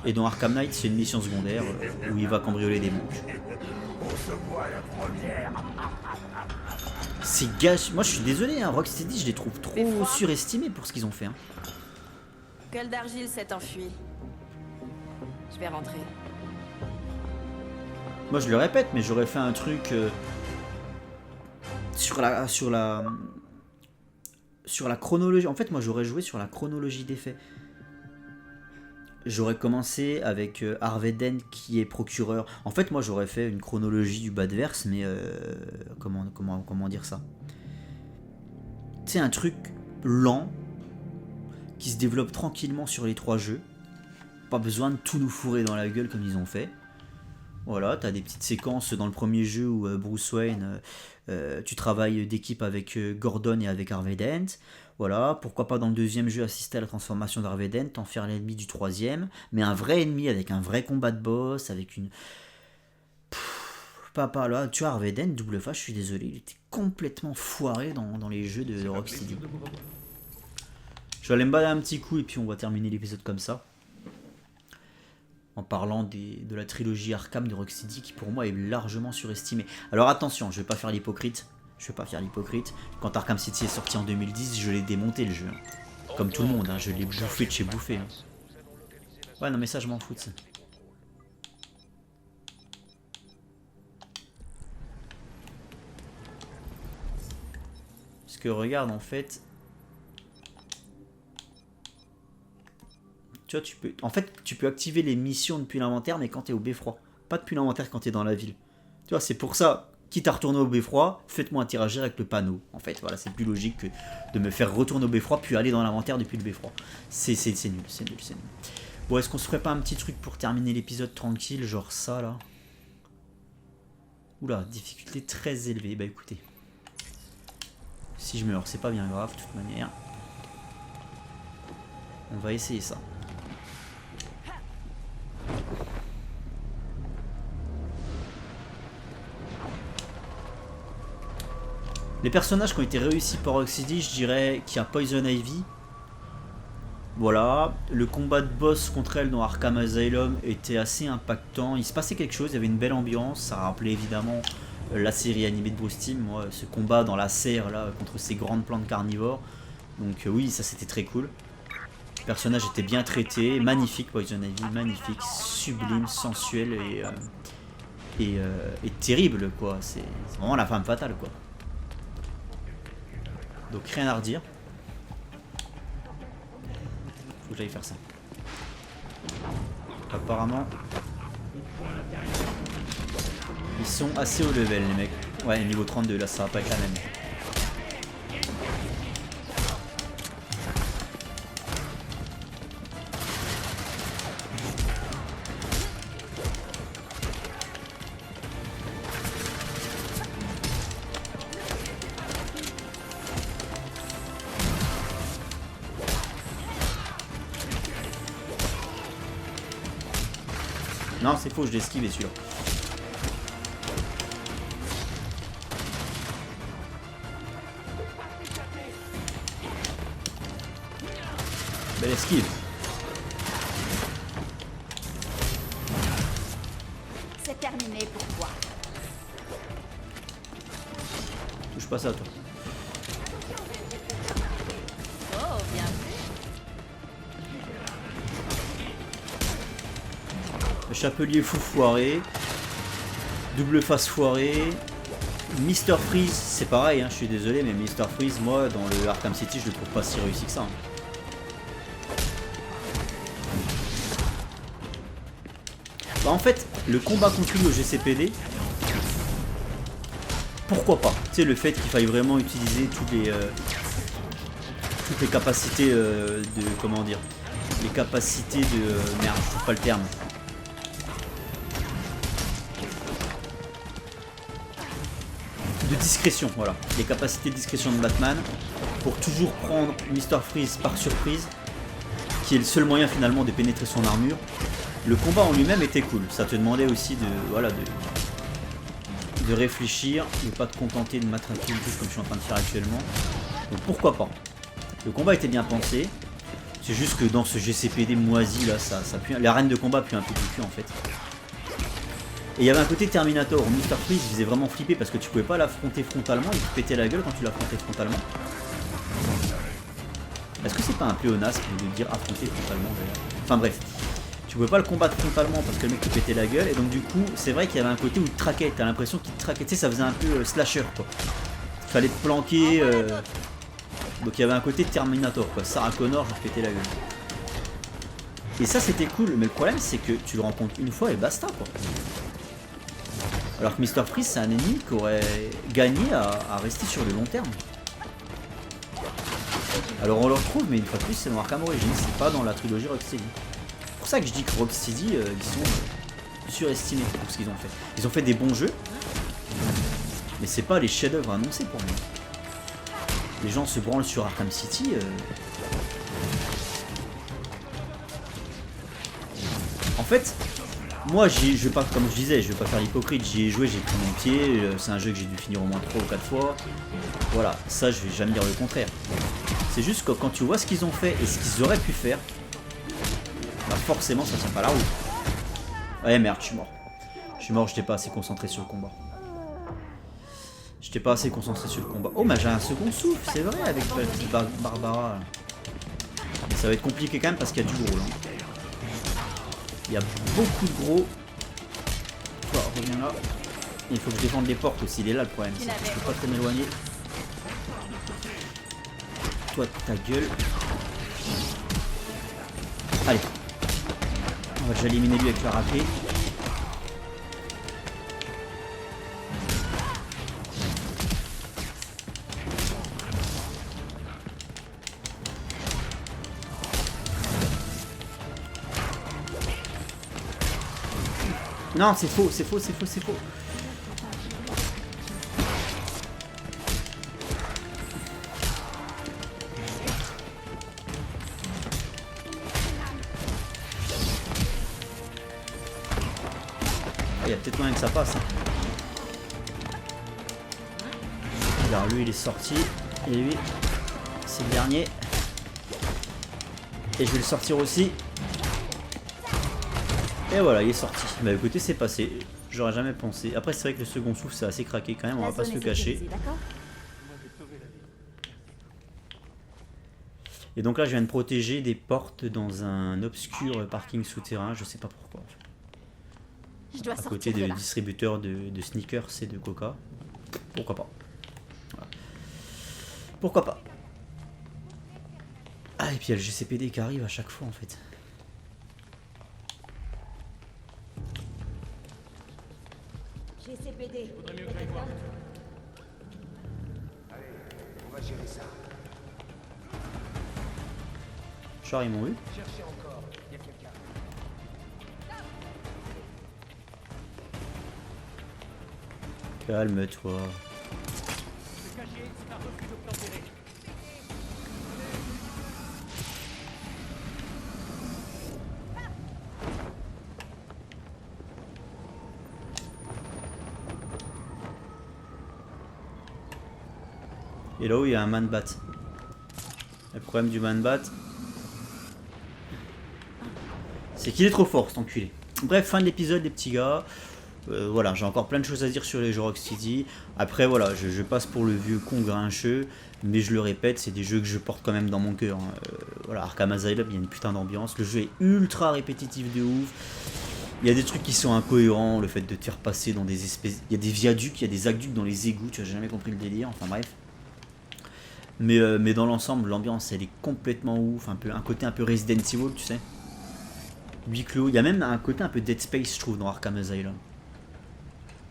[SPEAKER 6] Et dans Arkham Knight, c'est une mission secondaire où il va cambrioler des banques. C'est gâche. Moi je suis désolé, hein, Rocksteady, je les trouve trop surestimés pour ce qu'ils ont fait. Hein.
[SPEAKER 10] Gueule d'argile s'est enfui. Je vais rentrer.
[SPEAKER 6] Moi je le répète, mais j'aurais fait un truc sur la chronologie. En fait, moi j'aurais joué sur la chronologie des faits. J'aurais commencé avec Harvey Dent qui est procureur. En fait, moi j'aurais fait une chronologie du Batverse, mais comment dire ça? C'est un truc lent qui se développe tranquillement sur les 3 jeux. Pas besoin de tout nous fourrer dans la gueule comme ils ont fait. Voilà, t'as des petites séquences dans le premier jeu où Bruce Wayne, tu travailles d'équipe avec Gordon et avec Harvey Dent. Voilà, pourquoi pas dans le deuxième jeu assister à la transformation d'Harvey Dent, en faire l'ennemi du troisième, mais un vrai ennemi avec un vrai combat de boss, avec une... Papa là, tu vois Harvey Dent, Double Face, je suis désolé, il était complètement foiré dans les jeux de Rocksteady. Je vais aller me balader un petit coup et puis on va terminer l'épisode comme ça. En parlant de la trilogie Arkham de Rocksteady qui pour moi est largement surestimée. Alors attention, je vais pas faire l'hypocrite. Quand Arkham City est sorti en 2010, je l'ai démonté le jeu. Comme tout le monde, hein, je l'ai bouffé de chez bouffé. Hein. Ouais, non mais ça je m'en fous de ça. Parce que regarde en fait... Tu vois, tu peux activer les missions depuis l'inventaire, mais quand t'es au beffroi. Pas depuis l'inventaire quand t'es dans la ville. Tu vois, c'est pour ça, quitte à retourner au beffroi, faites-moi interagir avec le panneau. En fait, voilà, c'est plus logique que de me faire retourner au beffroi, puis aller dans l'inventaire depuis le beffroi. C'est nul. Bon, est-ce qu'on se ferait pas un petit truc pour terminer l'épisode tranquille, genre ça, là? Oula, difficulté très élevée. Bah écoutez. Si je meurs, c'est pas bien grave, de toute manière. On va essayer ça. Les personnages qui ont été réussis par Rocksteady, je dirais qu'il y a Poison Ivy. Voilà, le combat de boss contre elle dans Arkham Asylum était assez impactant. Il se passait quelque chose, il y avait une belle ambiance. Ça rappelait évidemment la série animée de Bruce Timm, moi, ce combat dans la serre là contre ces grandes plantes carnivores. Donc oui, ça c'était très cool. Le personnage était bien traité, magnifique Poison Ivy, magnifique, sublime, sensuel et terrible quoi. C'est vraiment la femme fatale quoi. Donc rien à redire. Faut que j'aille faire ça. Apparemment, ils sont assez haut level les mecs. Ouais, niveau 32 là, ça va pas être la même. Non, c'est faux, je l'ai esquivé celui-là. Belle esquive.
[SPEAKER 10] C'est terminé pour toi.
[SPEAKER 6] Touche pas ça, toi.
[SPEAKER 10] Oh, bien vu.
[SPEAKER 6] Chapelier fou foiré. Double face foiré. Mr Freeze, c'est pareil, hein, je suis désolé, mais Mr Freeze, moi, dans le Arkham City, je le trouve pas si réussi que ça. Hein. Bah, en fait, le combat contre lui au GCPD, pourquoi pas? Tu sais, le fait qu'il faille vraiment utiliser toutes les capacités de... Comment dire? Les capacités de... Merde, je trouve pas le terme. De discrétion, voilà. Les capacités de discrétion de Batman pour toujours prendre Mr Freeze par surprise, qui est le seul moyen finalement de pénétrer son armure. Le combat en lui-même était cool. Ça te demandait aussi de... Voilà, de réfléchir, de pas te contenter de matraquer une touche comme je suis en train de faire actuellement. Donc pourquoi pas. Le combat était bien pensé. C'est juste que dans ce GCPD moisi là, ça pue. L'arène de combat pue un peu du cul en fait. Et il y avait un côté Terminator où Mr Freeze il faisait vraiment flipper parce que tu pouvais pas l'affronter frontalement, il te pétait la gueule quand tu l'affrontais frontalement. Est-ce que c'est pas un pléonasme de dire affronter frontalement d'ailleurs? Enfin bref. Tu pouvais pas le combattre frontalement parce que le mec te pétait la gueule et donc du coup c'est vrai qu'il y avait un côté où il te traquait, t'as l'impression qu'il te traquait, tu sais ça faisait un peu slasher quoi. Fallait te planquer, donc il y avait un côté Terminator quoi, Sarah Connor je te pétais la gueule. Et ça c'était cool, mais le problème c'est que tu le rencontres une fois et basta quoi. Alors que Mr Freeze c'est un ennemi qui aurait gagné à rester sur le long terme. Alors on le retrouve mais une fois de plus c'est dans Arkham Origins, c'est pas dans la trilogie Rocksteady. C'est pour ça que je dis que Rocksteady ils sont surestimés pour ce qu'ils ont fait. Ils ont fait des bons jeux, mais c'est pas les chefs-d'œuvre annoncés pour moi. Les gens se branlent sur Arkham City. En fait, moi je vais pas, comme je disais, je vais pas faire l'hypocrite, j'y ai joué, j'ai pris mon pied, c'est un jeu que j'ai dû finir au moins 3 ou 4 fois. Voilà, ça je vais jamais dire le contraire. C'est juste que quand tu vois ce qu'ils ont fait et ce qu'ils auraient pu faire, bah forcément ça tient pas la route. Ouais merde, je suis mort. Je suis mort, j'étais pas assez concentré sur le combat. J'étais pas assez concentré sur le combat. Oh mais j'ai un second souffle, c'est vrai, avec la petite Barbara. Mais ça va être compliqué quand même parce qu'il y a du gros là. Il y a beaucoup de gros. Toi, reviens là. Il faut que je défende les portes aussi, il est là le problème. Je peux pas trop m'éloigner. Toi, ta gueule. Allez. On va déjà éliminer lui avec la râpée. Non, c'est faux, c'est faux, c'est faux, c'est faux. Il y a peut-être moyen que ça passe. Hein. Alors lui il est sorti. Et lui, c'est le dernier. Et je vais le sortir aussi. Et voilà, il est sorti. Bah écoutez, c'est passé. J'aurais jamais pensé. Après, c'est vrai que le second souffle, c'est assez craqué quand même, on va pas se le cacher. Et donc là, je viens de protéger des portes dans un obscur parking souterrain, je sais pas pourquoi. À côté des distributeurs de sneakers et de coca. Pourquoi pas. Voilà. Pourquoi pas. Ah, et puis il y a le GCPD qui arrive à chaque fois en fait.
[SPEAKER 10] GCPD.
[SPEAKER 1] Faudrait mieux que j'aille voir.
[SPEAKER 2] Allez, on va gérer ça.
[SPEAKER 6] Genre ils m'ont vu.
[SPEAKER 2] Cherchez encore, il y a quelqu'un.
[SPEAKER 6] Calme-toi.
[SPEAKER 1] Se cacher, c'est un refuge au plan serré.
[SPEAKER 6] Et là où il y a un man-bat. Le problème du man-bat, c'est qu'il est trop fort cet enculé. Bref, fin de l'épisode les petits gars. Voilà, j'ai encore plein de choses à dire sur les jeux Rocksteady. Après voilà, je passe pour le vieux con grincheux. Mais je le répète, c'est des jeux que je porte quand même dans mon cœur. Voilà, Arkham Asylum, il y a une putain d'ambiance. Le jeu est ultra répétitif de ouf. Il y a des trucs qui sont incohérents, le fait de te faire passer dans des espèces... Il y a des viaducs, il y a des aqueducs dans les égouts, tu vois, j'ai jamais compris le délire, enfin bref. Mais dans l'ensemble, l'ambiance, elle est complètement ouf, un côté un peu Resident Evil, tu sais. Huis clos, il y a même un côté un peu Dead Space, je trouve, dans Arkham Asylum.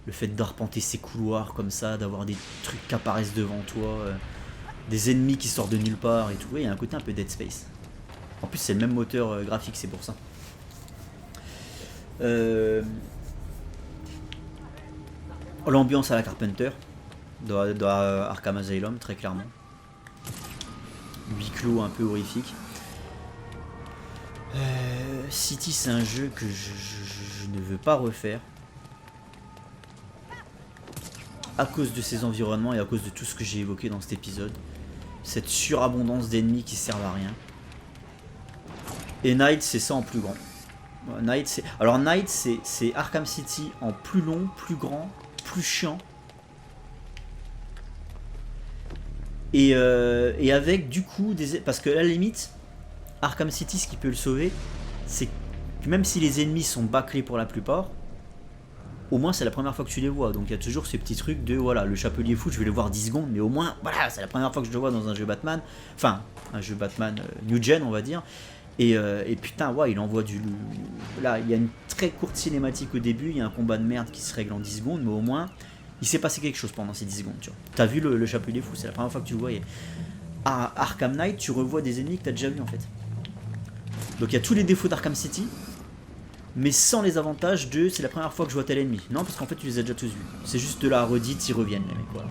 [SPEAKER 6] Le fait d'arpenter ces couloirs comme ça, d'avoir des trucs qui apparaissent devant toi, des ennemis qui sortent de nulle part et tout, ouais, il y a un côté un peu Dead Space. En plus, c'est le même moteur graphique, c'est pour ça. L'ambiance à la Carpenter dans Arkham Asylum, très clairement. Huis clos un peu horrifique. City, c'est un jeu que je ne veux pas refaire à cause de ses environnements et à cause de tout ce que j'ai évoqué dans cet épisode. Cette surabondance d'ennemis qui servent à rien. Et Night, c'est ça en plus grand. Night, c'est Arkham City en plus long, plus grand, plus chiant. Et avec du coup des... Parce que à la limite, Arkham City, ce qui peut le sauver, c'est que même si les ennemis sont bâclés pour la plupart, au moins c'est la première fois que tu les vois. Donc il y a toujours ces petits trucs de voilà, le chapelier fou, je vais le voir 10 secondes, mais au moins, voilà, c'est la première fois que je le vois dans un jeu Batman. Enfin, un jeu Batman New Gen, on va dire. Et putain, ouais, il envoie du... Là, il y a une très courte cinématique au début, il y a un combat de merde qui se règle en 10 secondes, mais au moins, il s'est passé quelque chose pendant ces 10 secondes, tu vois. T'as vu le chapelier fou, c'est la première fois que tu le voyais. À Arkham Knight, tu revois des ennemis que t'as déjà vu en fait. Donc il y a tous les défauts d'Arkham City, mais sans les avantages de c'est la première fois que je vois tel ennemi. Non, parce qu'en fait tu les as déjà tous vus. C'est juste de la redite, ils reviennent les mecs, voilà.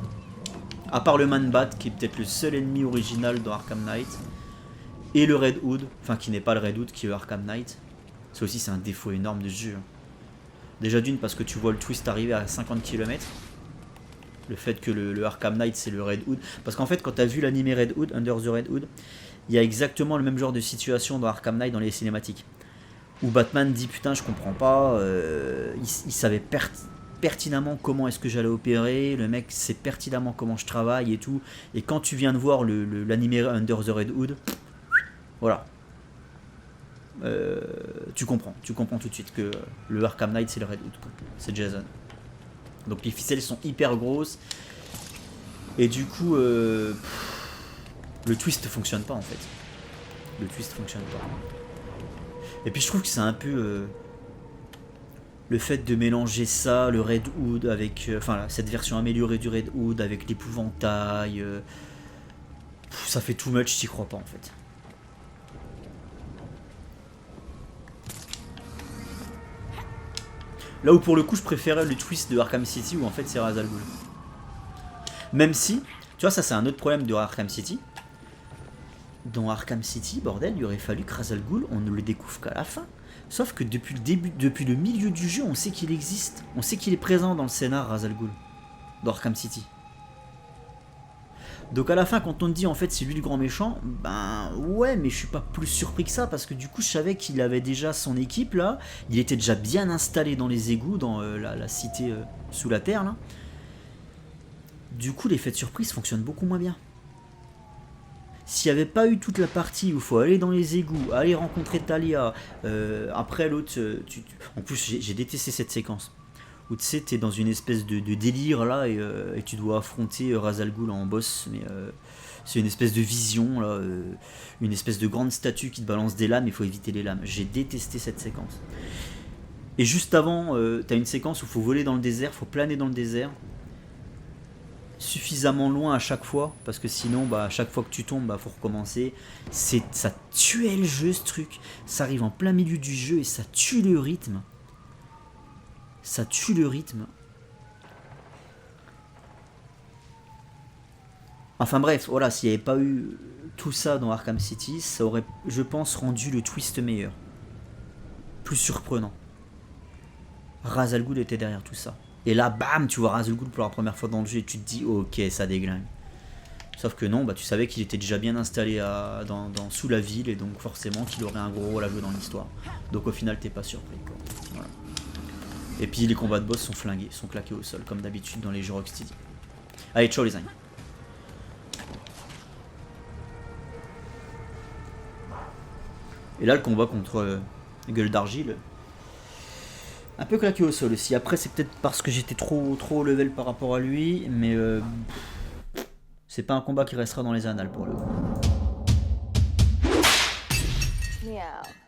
[SPEAKER 6] À part le Man-Bat, qui est peut-être le seul ennemi original dans Arkham Knight. Et le Red Hood, enfin qui n'est pas le Red Hood, qui est Arkham Knight. Ça aussi c'est un défaut énorme de ce jeu. Déjà d'une parce que tu vois le twist arriver à 50 km. Le fait que le Arkham Knight c'est le Red Hood. Parce qu'en fait quand tu as vu l'animé Red Hood, Under the Red Hood, il y a exactement le même genre de situation dans Arkham Knight dans les cinématiques. Où Batman dit putain je comprends pas, il savait pertinemment comment est-ce que j'allais opérer, le mec sait pertinemment comment je travaille et tout. Et quand tu viens de voir l'animé Under the Red Hood, voilà. Tu comprends tout de suite que le Arkham Knight c'est le Red Hood, c'est Jason. Donc les ficelles sont hyper grosses et du coup le twist fonctionne pas en fait. Le twist fonctionne pas. Et puis je trouve que c'est un peu le fait de mélanger ça, le Red Hood avec enfin cette version améliorée du Red Hood avec l'épouvantail, ça fait too much, j'y crois pas en fait. Là où pour le coup je préférais le twist de Arkham City où en fait c'est Ra's al Ghul. Même si, tu vois ça c'est un autre problème de Arkham City. Dans Arkham City, bordel, il aurait fallu que Ra's al Ghul on ne le découvre qu'à la fin. Sauf que depuis le début, depuis le milieu du jeu, on sait qu'il existe. On sait qu'il est présent dans le scénar Ra's al Ghul. Dans Arkham City. Donc à la fin quand on te dit en fait c'est lui le grand méchant, ben ouais mais je suis pas plus surpris que ça parce que du coup je savais qu'il avait déjà son équipe là, il était déjà bien installé dans les égouts, dans la cité sous la terre là. Du coup l'effet de surprise fonctionne beaucoup moins bien. S'il n'y avait pas eu toute la partie où il faut aller dans les égouts, aller rencontrer Talia, après l'autre, en plus j'ai détesté cette séquence. Où tu sais, t'es dans une espèce de délire là et tu dois affronter Ra's al Ghul en boss, mais c'est une espèce de vision là, une espèce de grande statue qui te balance des lames, il faut éviter les lames. J'ai détesté cette séquence. Et juste avant, t'as une séquence où il faut voler dans le désert, il faut planer dans le désert, suffisamment loin à chaque fois, parce que sinon, bah, à chaque fois que tu tombes, bah, faut recommencer. Ça tuait le jeu ce truc, ça arrive en plein milieu du jeu et ça tue le rythme. Ça tue le rythme. Enfin bref, voilà, s'il n'y avait pas eu tout ça dans Arkham City, ça aurait, je pense, rendu le twist meilleur. Plus surprenant. Ra's al Ghul était derrière tout ça. Et là, bam, tu vois Ra's al Ghul pour la première fois dans le jeu et tu te dis, ok, ça déglingue. Sauf que non, bah, tu savais qu'il était déjà bien installé sous la ville et donc forcément qu'il aurait un gros rôle à jouer dans l'histoire. Donc au final, t'es pas surpris, quoi. Voilà. Et puis les combats de boss sont flingués, sont claqués au sol, comme d'habitude dans les jeux Rocksteady. Allez, ciao les amis. Et là, le combat contre Gueule d'Argile, Un peu claqué au sol aussi. Après, c'est peut-être parce que j'étais trop haut level par rapport à lui, mais c'est pas un combat qui restera dans les annales pour le coup.
[SPEAKER 10] Miaou.